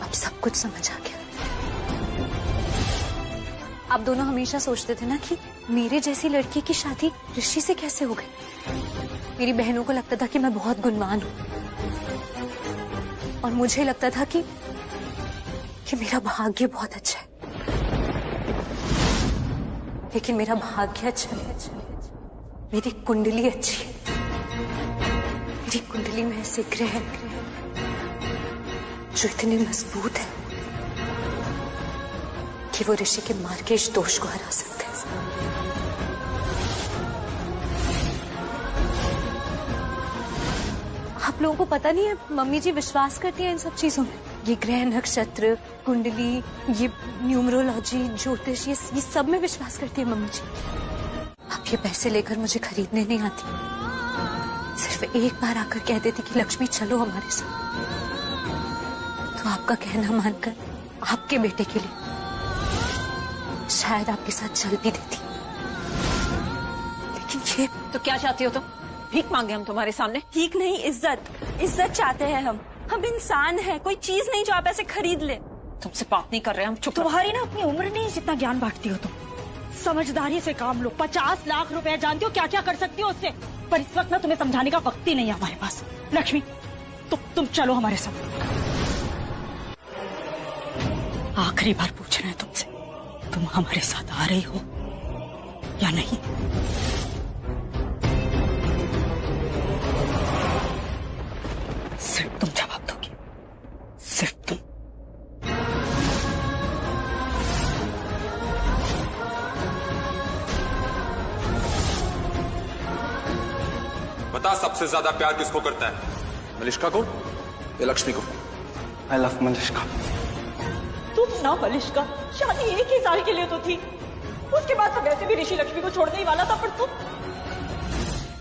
अब सब कुछ समझ आ गया। आप दोनों हमेशा सोचते थे ना कि मेरे जैसी लड़की की शादी ऋषि से कैसे हो गई। मेरी बहनों को लगता था कि मैं बहुत गुणवान हूं, और मुझे लगता था कि मेरा भाग्य बहुत अच्छा है। लेकिन मेरा भाग्य अच्छा है, मेरी कुंडली अच्छी है। मेरी कुंडली में ऐसे ग्रह हैं जो इतने मजबूत है कि वो ऋषि के मार्केश दोष को हरा सकते हैं। आप लोगों को पता नहीं है, मम्मी जी विश्वास करती हैं इन सब चीजों में। ये ग्रह नक्षत्र, कुंडली, ये न्यूमरोलॉजी, ज्योतिष, ये सब में विश्वास करती है मम्मी जी। अब ये पैसे लेकर मुझे खरीदने नहीं आती, सिर्फ एक बार आकर कह देती कि लक्ष्मी चलो हमारे साथ, तो आपका कहना मानकर आपके बेटे के लिए शायद आपके साथ चल भी देती। लेकिन ये तो क्या चाहती हो तुम? भीख मांगे हम तुम्हारे सामने? ठीक नहीं, इज्जत चाहते हैं हम इंसान हैं, कोई चीज नहीं जो आप ऐसे खरीद ले। तुमसे बात नहीं कर रहे हम, चुप। तुम्हारी ना अपनी उम्र नहीं जितना ज्ञान बांटती हो तुम। समझदारी से काम लो। 50 लाख रुपए जानती हो क्या क्या कर सकती हो उससे, पर इस वक्त ना तुम्हें समझाने का वक्त ही नहीं है हमारे पास। लक्ष्मी, तुम चलो हमारे साथ। आखिरी बार पूछ रहे हैं तुमसे, तुम हमारे साथ आ रही हो या नहीं? सिर्फ तुम जवाब दोगे, सिर्फ तुम। सबसे ज्यादा प्यार किसको करता है? मलिष्का को या लक्ष्मी को? I love Malishka. तुम ना मलिष्का, शादी 1 ही साल के लिए तो थी, उसके बाद तो वैसे भी ऋषि लक्ष्मी को छोड़ने ही वाला था, पर तुम।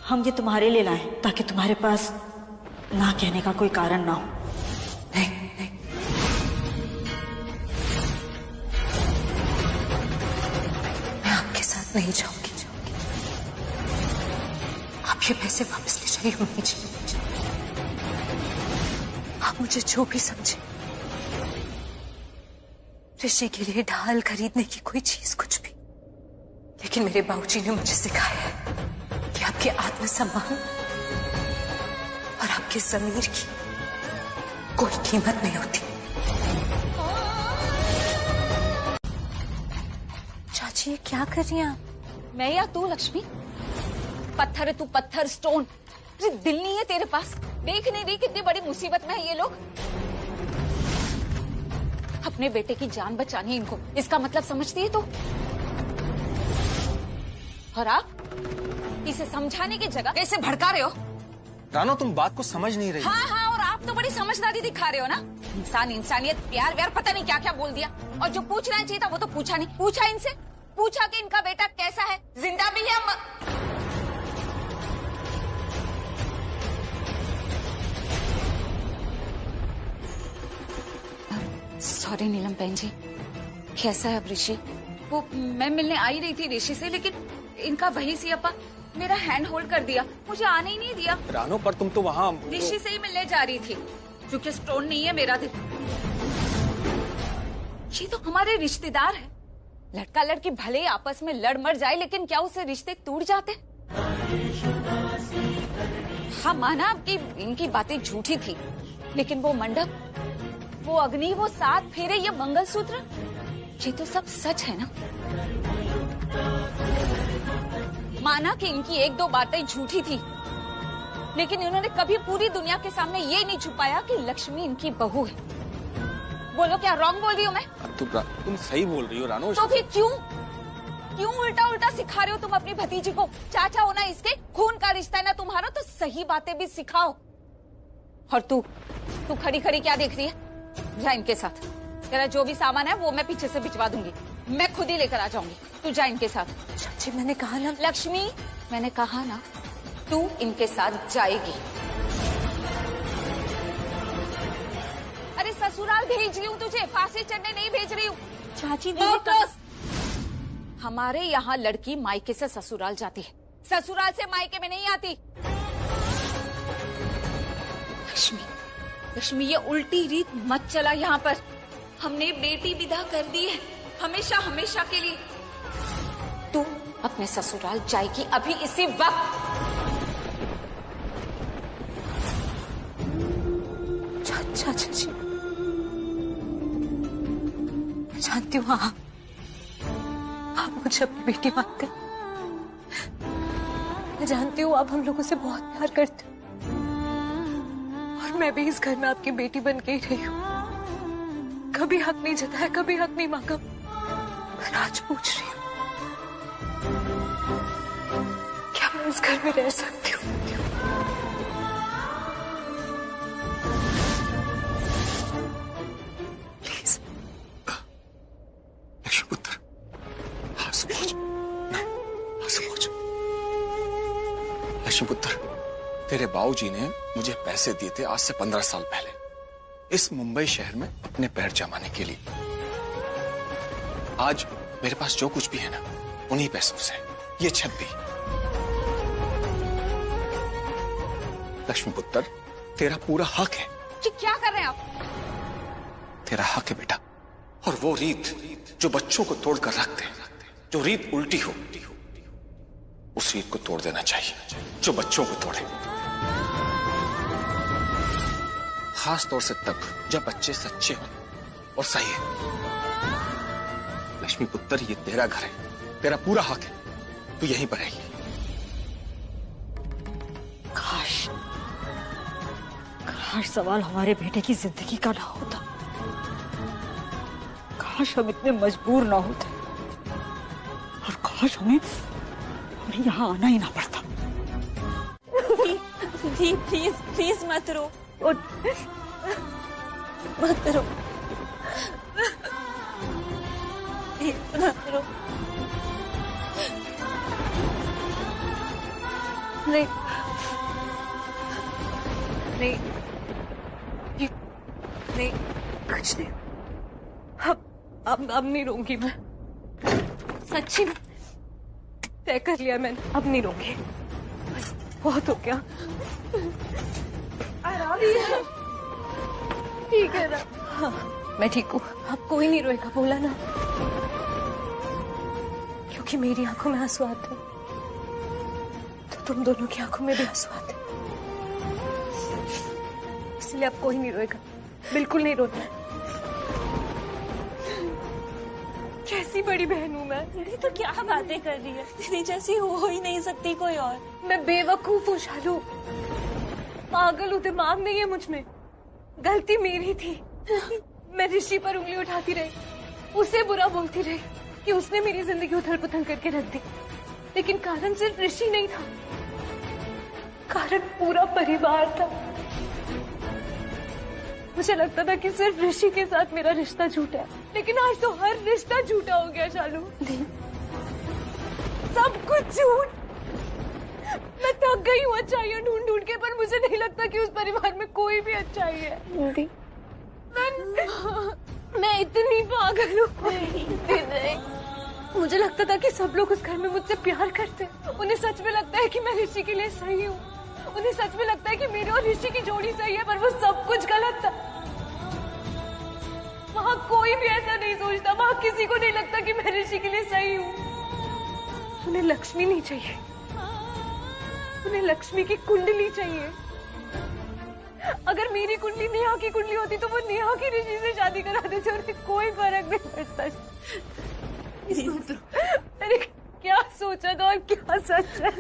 हम ये तुम्हारे लिए लाए ताकि तुम्हारे पास ना कहने का कोई कारण ना हो। नहीं, मैं आपके साथ नहीं जाऊंगी। आप ये पैसे वापस ले जाइए मम्मी जी। आप मुझे जो भी समझे, ऋषि के लिए ढाल खरीदने की कोई चीज कुछ भी, लेकिन मेरे बाबूजी ने मुझे सिखाया है कि आपके आत्मसम्मान और आपके जमीर की कोई कीमत नहीं होती। चाची ये क्या कर रही हैं आप? मैं या तू लक्ष्मी? पत्थर है तू, पत्थर, स्टोन। तुझे दिल नहीं है तेरे पास? देख नहीं रही कितनी बड़ी मुसीबत में है ये लोग? अपने बेटे की जान बचानी है इनको, इसका मतलब समझती है तू? और आप इसे समझाने की जगह कैसे भड़का रहे हो? रानो तुम बात को समझ नहीं रही। हाँ, और आप तो बड़ी समझदारी दिखा रहे हो ना। इंसान, इंसानियत, प्यार व्यार पता नहीं क्या क्या बोल दिया। और जो पूछना चाहिए था वो तो पूछा नहीं। पूछा इनसे, पूछा कि इनका बेटा कैसा है, जिंदा भी है? सॉरी नीलम बहन जी। कैसा है अब ऋषि? वो मैं मिलने आई रही थी ऋषि से, लेकिन इनका वही सियापा मेरा हैंड होल्ड कर दिया, मुझे आने ही नहीं दिया। रानो पर तुम तो वहाँ ऋषि से ही मिलने जा रही थी, क्योंकि स्टोन नहीं है मेरा दिल। ये तो हमारे रिश्तेदार है। लड़का लड़की भले ही आपस में लड़ मर जाए, लेकिन क्या उससे रिश्ते टूट जाते? हाँ माना आपकी इनकी बातें झूठी थी, लेकिन वो मंडप, वो अग्नि, वो 7 फेरे, ये मंगलसूत्र, ये तो सब सच है ना। माना कि इनकी 1-2 बातें झूठी थी, लेकिन इन्होंने कभी पूरी दुनिया के सामने ये नहीं छुपाया कि लक्ष्मी इनकी बहू है। बोलो क्या रॉन्ग बोल रही हूँ मैं? तुम सही बोल रही हो रानो। तो फिर क्यों उल्टा उल्टा सिखा रहे हो तुम अपनी भतीजी को? चाचा हो ना इसके, खून का रिश्ता है ना तुम्हारा, तो सही बातें भी सिखाओ। और तू खड़ी खड़ी क्या देख रही है? जा इनके साथ, तेरा जो भी सामान है वो मैं पीछे से भिजवा दूंगी, मैं खुद ही लेकर आ जाऊंगी। तू जा इनके साथ। चाची मैंने कहा ना। लक्ष्मी मैंने कहा ना, तू इनके साथ जाएगी। अरे ससुराल भेज रही हूँ तुझे, फांसी चढ़ने नहीं भेज रही हूँ। चाची हमारे यहाँ लड़की मायके से ससुराल जाती है, ससुराल से मायके में नहीं आती। लक्ष्मी ये उल्टी रीत मत चला यहाँ पर। हमने बेटी विदा कर दी है, हमेशा हमेशा के लिए। तू अपने ससुराल जाएगी अभी इसी वक्त। चाचा जी मैं जानती हूँ आप मुझे अपनी बेटी मानते, मैं जानती हूँ आप हम लोगों से बहुत प्यार करते हो, और मैं भी इस घर में आपकी बेटी बन के ही रही हूँ। कभी हक नहीं जताया, कभी हक नहीं मांगा, पर आज पूछ रही हूँ क्या मैं उस घर में रह सकती हूँ? प्लीज लक्ष्मी पुत्र, हाँ समझ, हाँ समझ। लक्ष्मी पुत्र, तेरे बाबूजी ने मुझे पैसे दिए थे आज से 15 साल पहले, इस मुंबई शहर में अपने पैर जमाने के लिए। आज मेरे पास जो कुछ भी है ना, उन्हीं पैसों से ये छत भी। लक्ष्मी पुत्र, तेरा पूरा हक है। क्या कर रहे हैं आप? तेरा हक है बेटा, और वो रीत जो बच्चों को तोड़कर रखते हैं, जो रीत उल्टी हो, उस रीत को तोड़ देना चाहिए जो बच्चों को तोड़े, खास तौर से तब जब बच्चे सच्चे हों और सही है। लक्ष्मी पुत्र, ये तेरा घर है, तेरा पूरा हक है, तू यहीं पर रहेगी। काश सवाल हमारे बेटे की जिंदगी का ना होता, काश हम इतने मजबूर ना होते, और काश हमें यहाँ आना ही ना पड़ता। दी प्लीज प्लीज मत रो, मत रो, प्लीज मत रो। नहीं नहीं नहीं, कुछ नहीं। अब नहीं रोऊंगी मैं, सच्ची में तय कर लिया मैंने, अब नहीं रोऊंगी, बस बहुत हो गया। आराम से, ठीक है ना? हाँ, मैं ठीक हूँ, अब कोई नहीं रोएगा, बोला ना, क्योंकि मेरी आंखों में आंसू आते हैं तो तुम दोनों की आंखों में भी आंसू आते हैं, इसलिए अब कोई नहीं रोएगा, बिल्कुल नहीं रोना है। कैसी बड़ी बहन हूँ मैं? दीदी तो क्या बातें कर रही है, दीदी जैसी हो ही नहीं सकती कोई और। मैं बेवकूफ हूँ शालू, पागल हूँ, दिमाग नहीं है मुझ में, गलती मेरी थी। मैं ऋषि पर उंगली उठाती रही, उसे बुरा बोलती रही कि उसने मेरी जिंदगी उथल पुथल करके रख दी, लेकिन कारण सिर्फ ऋषि नहीं था, कारण पूरा परिवार था। मुझे लगता था कि सिर्फ ऋषि के साथ मेरा रिश्ता झूठा है, लेकिन आज तो हर रिश्ता झूठा हो गया शालू, सब कुछ झूठ। मैं थक गई हूँ अच्छाइयाँ ढूंढ ढूंढ के, पर मुझे नहीं लगता कि उस परिवार में कोई भी अच्छाई है। मैं इतनी पागल हूँ, मुझे लगता था कि सब लोग उस घर में मुझसे प्यार करते, उन्हें सच में लगता है कि मैं ऋषि के लिए सही हूँ, उन्हें सच में लगता है कि मेरे और ऋषि की जोड़ी सही है, पर वो सब कुछ गलत था। वहाँ कोई भी ऐसा नहीं सोचता, वहाँ किसी को नहीं लगता कि मैं ऋषि के लिए सही हूँ। उन्हें लक्ष्मी नहीं चाहिए, उन्हें लक्ष्मी की कुंडली चाहिए। अगर मेरी कुंडली नेहा की कुंडली होती तो वो नेहा की ऋषि से शादी करा देते, और कोई फर्क नहीं पड़ता। अरे क्या सोचा था और क्या सच है?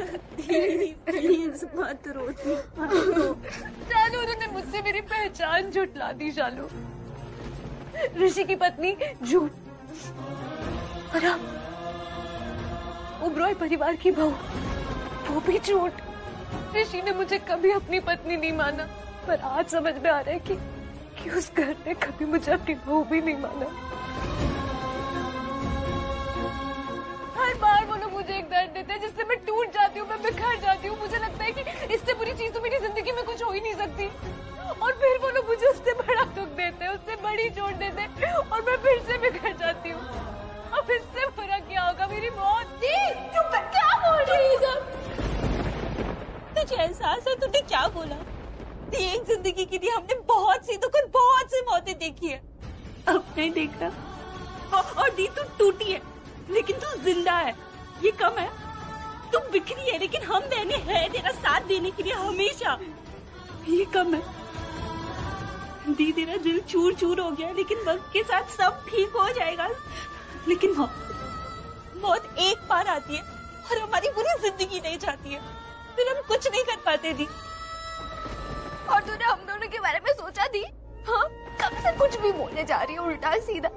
प्लीज मत रो, शालू, उन्होंने मुझसे मेरी पहचान झुठला दी। शालू, ऋषि की पत्नी झूठ, और अब ओबरॉय परिवार की बहू, वो भी झूठ। ऋषि ने मुझे कभी अपनी पत्नी नहीं माना, पर आज समझ में आ रहा है कि उस घर ने कभी मुझे अपनी बहू भी नहीं माना। हर बार वो लोग मुझे एक दर्द देते हैं जिससे मैं टूट जाती हूँ, मैं बिखर जाती हूँ। मुझे लगता है कि इससे बुरी चीज तो मेरी जिंदगी में कुछ हो ही नहीं सकती, और फिर वो लोग मुझे उससे बड़ा दुख देते हैं, उससे बड़ी चोट देते हैं, और मैं फिर से बिखर जाती हूँ। अब इससे बुरा क्या होगा, मेरी मौत। चुप, क्या बोल रही है? तुझे एहसास है तूने क्या बोला? एक जिंदगी के लिए हमने बहुत सी दुख और बहुत सी मौतें देखी है, अब नहीं देख रहा। और दी तू टूटी है लेकिन तू जिंदा है, ये कम है? तू बिखरी है लेकिन हम बहने हैं तेरा साथ देने के लिए हमेशा, ये कम है? दी तेरा दिल चूर चूर हो गया, लेकिन वक्त के साथ सब ठीक हो जाएगा। लेकिन मौत एक बार आती है और हमारी पूरी जिंदगी नहीं जाती है, फिर हम कुछ नहीं कर पाते दी। और तूने हम दोनों के बारे में सोचा दी? हाँ, कब से कुछ भी बोलने जा रही है उल्टा सीधा,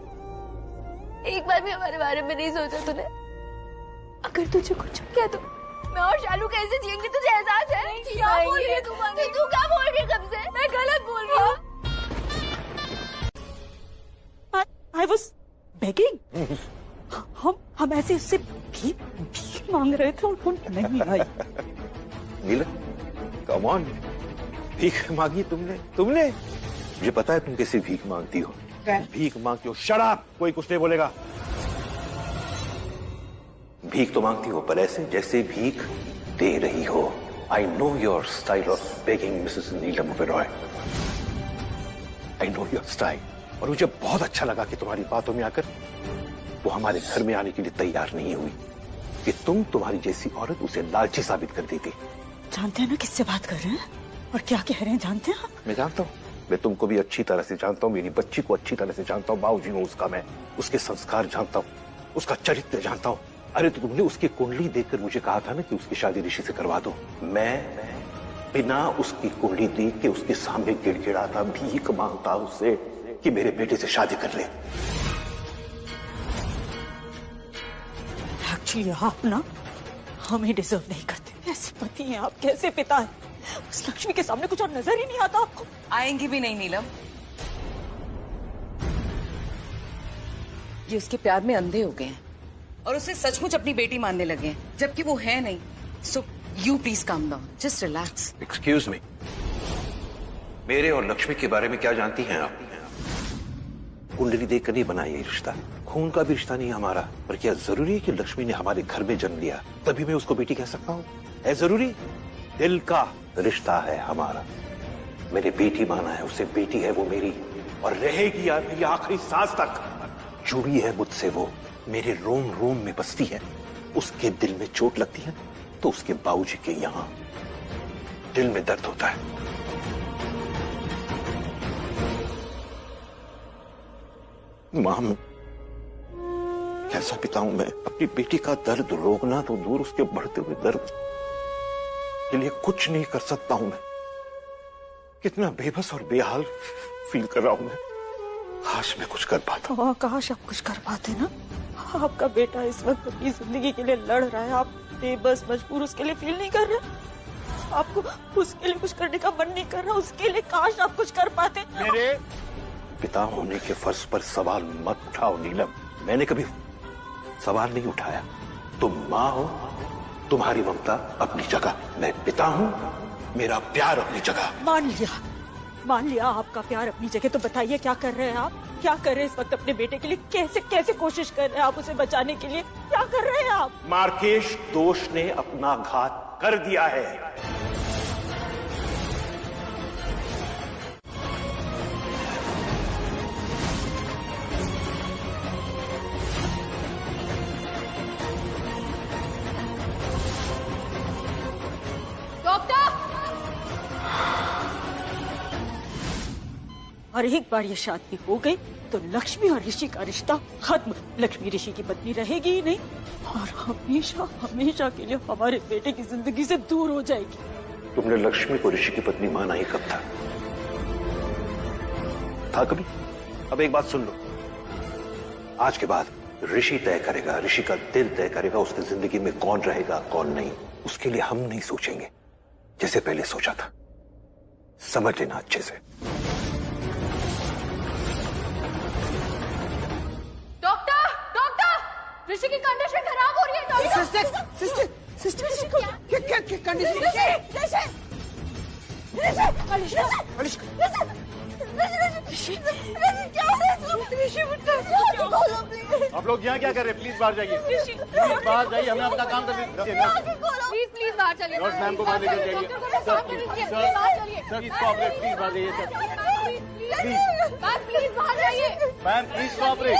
एक बार भी हमारे बारे में नहीं सोचा तूने। अगर तुझे कुछ हो गया तो मैं और शालू कैसे जिएंगे, तुझे एहसास है? क्या बोल रही है तू? क्या बोल रही है कब से? मैं गलत बोल रही हूँ? I was begging. हम ऐसे उससे भीख मांग रहे थे और वो नहीं आई। नीला, come on. भीख मांगी तुमने? मुझे पता है तुम कैसे भीख मांगती हो। भीख मांगती हो, शट अप, कोई कुछ नहीं बोलेगा। भीख तो मांगती हो पर ऐसे जैसे भीख दे रही हो। I know your style of begging, Mrs. Neelam Oberoi. I know your style. और मुझे बहुत अच्छा लगा कि तुम्हारी बातों में आकर वो हमारे घर में आने के लिए तैयार नहीं हुई, कि तुम्हारी जैसी औरत उसे लालची साबित कर देती। जानते हैं ना किससे बात कर रहे हैं और क्या कह रहे हैं, जानते हैं? मैं जानता हूँ, मैं तुमको भी अच्छी तरह से जानता हूँ, मेरी बच्ची को अच्छी तरह से जानता हूँ, बाबूजी हूँ उसका मैं, उसके संस्कार जानता हूँ, उसका चरित्र जानता हूँ। अरे तो तुमने उसकी कुंडली देखकर मुझे कहा था ना कि उसकी शादी ऋषि से करवा दो। मैं बिना उसकी कुंडली देख के उसके सामने गिड़गिड़ाता, भीख मांगता उससे कि मेरे बेटे से शादी कर ले। एक्चुअली आप ना हमें डिजर्व नहीं करते, कैसे पति हैं आप, कैसे पिता हैं। उस लक्ष्मी के सामने कुछ और नजर ही नहीं आता आपको? आएंगी भी नहीं नीलम। ये उसके प्यार में अंधे हो गए हैं और उसे सचमुच अपनी बेटी मानने लगे हैं, जबकि वो है नहीं। So you please calm down, just relax. Excuse me, मेरे और लक्ष्मी के बारे में क्या जानती हैं आप? कुंडली देखकर नहीं बना ये रिश्ता, खून का भी रिश्ता नहीं हमारा। पर क्या जरूरी है कि लक्ष्मी ने हमारे घर में जन्म लिया तभी मैं उसको बेटी कह सकता हूँ? है जरूरी? दिल का रिश्ता है हमारा। मेरी बेटी माना है उसे, बेटी है वो मेरी और रहेगी यार मेरी आखिरी सांस तक। जुड़ी है मुझसे वो, मेरे रोम रोम में बसती है। उसके दिल में चोट लगती है तो उसके बाबूजी के यहां दिल में दर्द होता है। मां, कैसा पिता हूं मैं? अपनी बेटी का दर्द रोकना तो दूर, उसके बढ़ते हुए दर्द के लिए कुछ नहीं कर सकता हूं मैं। कितना बेबस और बेहाल फील कर रहा हूं मैं। काश मैं कुछ कर पाता। हाँ, काश आप कुछ कर पाते ना। आपका बेटा इस वक्त अपनी जिंदगी के लिए लड़ रहा है, आप बेबस मजबूर उसके लिए फील नहीं कर रहे। आपको उसके लिए कुछ करने का मन नहीं कर रहा, उसके लिए काश आप कुछ कर पाते। मेरे पिता होने के फर्ज पर सवाल मत उठाओ नीलम। मैंने कभी सवाल नहीं उठाया। तुम माँ हो, तुम्हारी ममता अपनी जगह, मैं पिता हूँ, मेरा प्यार अपनी जगह। मान लिया आपका प्यार अपनी जगह, तो बताइए क्या कर रहे हैं आप? क्या कर रहे हैं इस वक्त अपने बेटे के लिए? कैसे कैसे कोशिश कर रहे हैं आप उसे बचाने के लिए? क्या कर रहे हैं आप? मार्केश दोष ने अपना घात कर दिया है। और एक बार ये शादी हो गई तो लक्ष्मी और ऋषि का रिश्ता खत्म। लक्ष्मी ऋषि की पत्नी रहेगी ही नहीं और हमेशा हमेशा के लिए हमारे बेटे की जिंदगी से दूर हो जाएगी। तुमने लक्ष्मी को ऋषि की पत्नी माना ही कब था कभी? अब एक बात सुन लो, आज के बाद ऋषि तय करेगा, ऋषि का दिल तय करेगा उसकी जिंदगी में कौन रहेगा कौन नहीं। उसके लिए हम नहीं सोचेंगे जैसे पहले सोचा था। समझ लेना अच्छे से। ऋषि की कंडीशन खराब हो रही है डॉक्टर। सिस्टर क्या कंडीशन? आप लोग यहाँ क्या कर रहे हैं? प्लीज बाहर जाइए, प्लीज बाहर जाइए, हमें अपना काम करने दीजिए। प्लीज बाहर चलिए। नर्स मैम को बाहर लेकर जाइए। सर प्लीज कोऑपरेट, प्लीज बाहर जाइए सर, प्लीज बाहर जाइए। Ma'am please cooperate.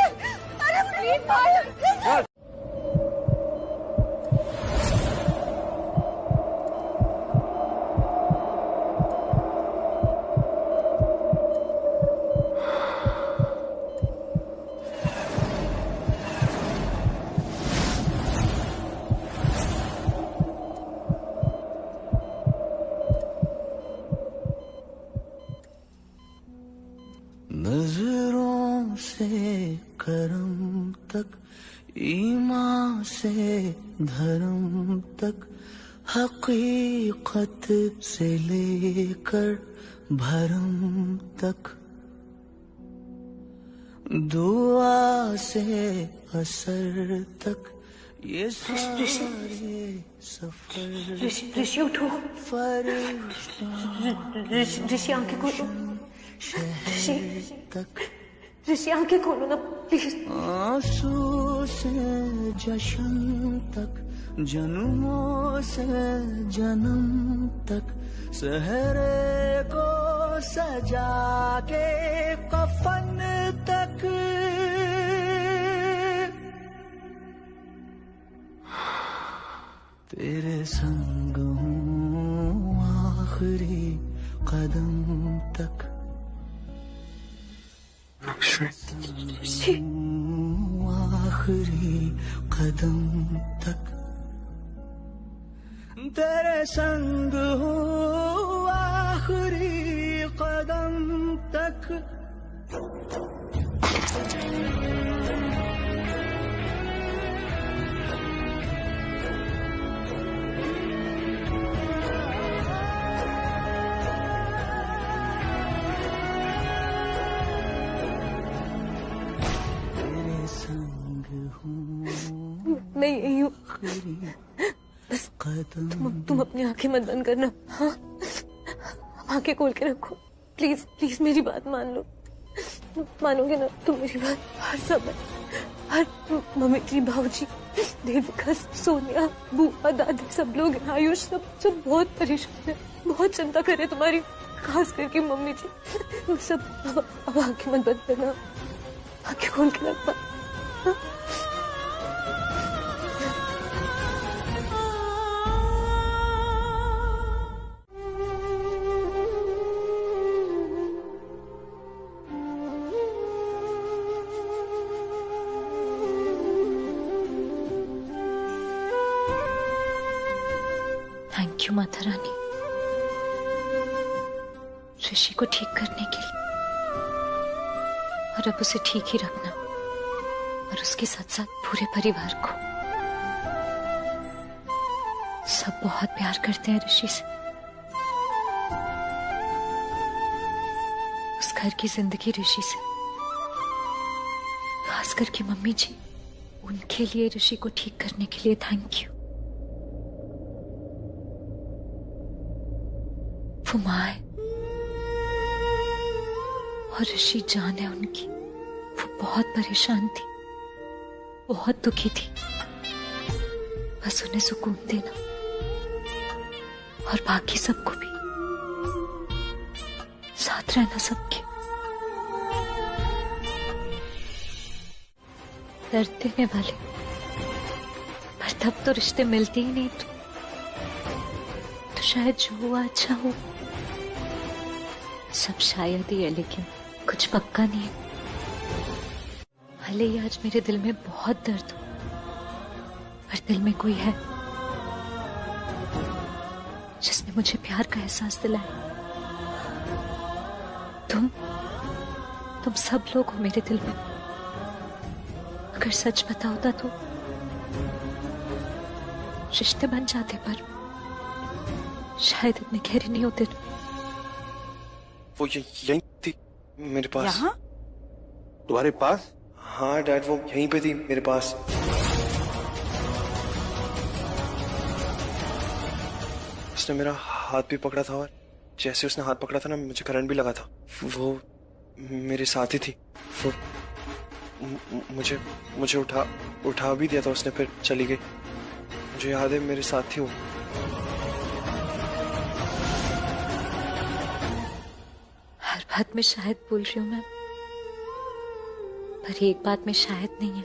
नजरों से करम तक, ईमान से धर्म तक, हकीकत से लेकर भरम तक, दुआ से असर तक, ये सारे सफर। ऋषि उठो। ऋषि आंखें खोलो। ऋषि आंखें खोलो ना प्लीज। आंसू से जश्न तक, जन्मों से जन्म तक, सहरे को सजा के कफन तक, तेरे संग हूँ आखिरी कदम तक। आखिरी कदम तक तेरे संग हूँ आखिरी कदम तक। बस तुम अपनी आंखें मत बंद करना, हाँ? आंखें खोल के रखो, प्लीज प्लीज मेरी बात मान लो। मानोगे ना तुम मेरी बात? हर सब हर मम्मी की, भाऊजी, देविका, सोनिया, बुआ, दादी, सब लोग, आयुष, सब बहुत परेशान है, बहुत चिंता कर रहे तुम्हारी, खास करके मम्मी जी। सब अब आंखें मत बंद करना, आंखें खोल के रखना, हाँ? थैंक यू माता रानी, ऋषि को ठीक करने के लिए, और अब उसे ठीक ही रखना, और उसके साथ साथ पूरे परिवार को। सब बहुत प्यार करते हैं ऋषि से। उस घर की जिंदगी ऋषि से, खास करके मम्मी जी, उनके लिए ऋषि को ठीक करने के लिए थैंक यू। वो माँ है और ऋषि जान है उनकी। वो बहुत परेशान थी, बहुत दुखी थी, बस उन्हें सुकून देना, और बाकी सबको भी साथ रहना सबके। दर्द देने वाले, पर तब तो रिश्ते मिलते ही नहीं, तो शायद जो हुआ अच्छा हो। सब शायद ही है, लेकिन कुछ पक्का नहीं है। भले ही आज मेरे दिल में बहुत दर्द हो, पर दिल में कोई है जिसने मुझे प्यार का एहसास दिलाया। तुम सब लोग हो मेरे दिल में। अगर सच पता होता तो रिश्ते बन जाते, पर शायद इतने गहरे नहीं होते। वो यहीं थी मेरे पास। यहाँ? तुम्हारे पास? हाँ डैड, वो यहीं पे थी मेरे पास। उसने मेरा हाथ भी पकड़ा था, और जैसे उसने हाथ पकड़ा था ना, मुझे करंट भी लगा था। वो मेरे साथ ही थी। वो मुझे उठा भी दिया था उसने, फिर चली गई। मुझे याद है मेरे साथ थी वो। हर बात में शायद बोल रही हूं मैं, पर एक बात में शायद नहीं है।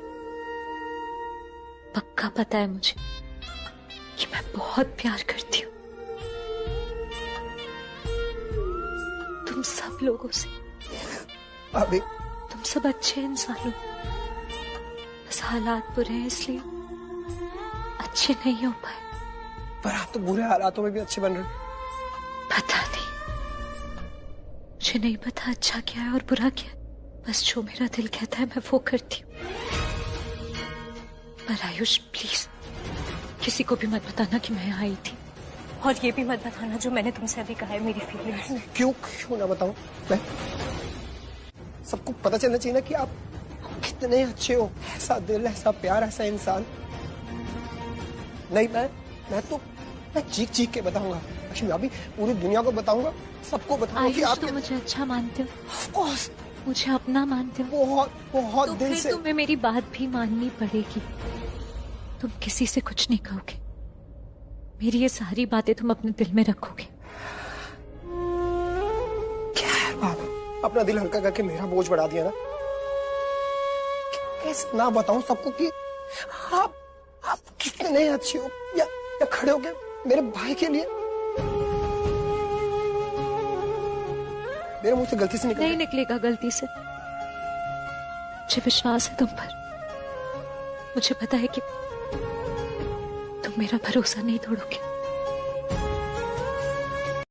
पक्का पता है मुझे कि मैं बहुत प्यार करती हूँ तुम सब लोगों से। भाभी, तुम सब अच्छे इंसान हो, बस हालात बुरे हैं इसलिए अच्छे नहीं हो पाए। पर आप तो बुरे हालातों में भी अच्छे बन रहे। पता नहीं, मुझे नहीं पता अच्छा क्या है और बुरा क्या है। बस जो मेरा दिल कहता है मैं वो करती हूँ। पर आयुष प्लीज किसी को भी मत बताना कि मैं आई थी, और ये भी मत बताना जो मैंने तुमसे अभी कहा है, मेरी फीलिंग्स। क्यों ना बताऊं मैं? सबको पता चलना चाहिए ना कि आप कितने अच्छे हो। ऐसा दिल, ऐसा प्यार, ऐसा इंसान। नहीं, मैं चीख के बताऊंगा लक्ष्मी भाभी, पूरी दुनिया को बताऊंगा, सबको बताऊंगा कि आप मुझे अच्छा मानते हो। ऑफ कोर्स, मुझे अपना मानते हो। बहुत तो दिल से। तुम्हें मेरी बात भी माननी पड़ेगी। तुम किसी से कुछ नहीं कहोगे, मेरी ये सारी बातें तुम अपने दिल में रखोगे। क्या है भाभी, अपना दिल हल्का करके मेरा बोझ बढ़ा दिया ना। कैसे ना बताऊं सबको कि आप कितने अच्छे हो, या खड़े हो गए मेरे भाई के लिए। मेरे मुंह से गलती से नहीं निकलेगा गलती से। मुझे विश्वास है तुम पर। मुझे पता है कि तुम मेरा भरोसा नहीं तोड़ोगे।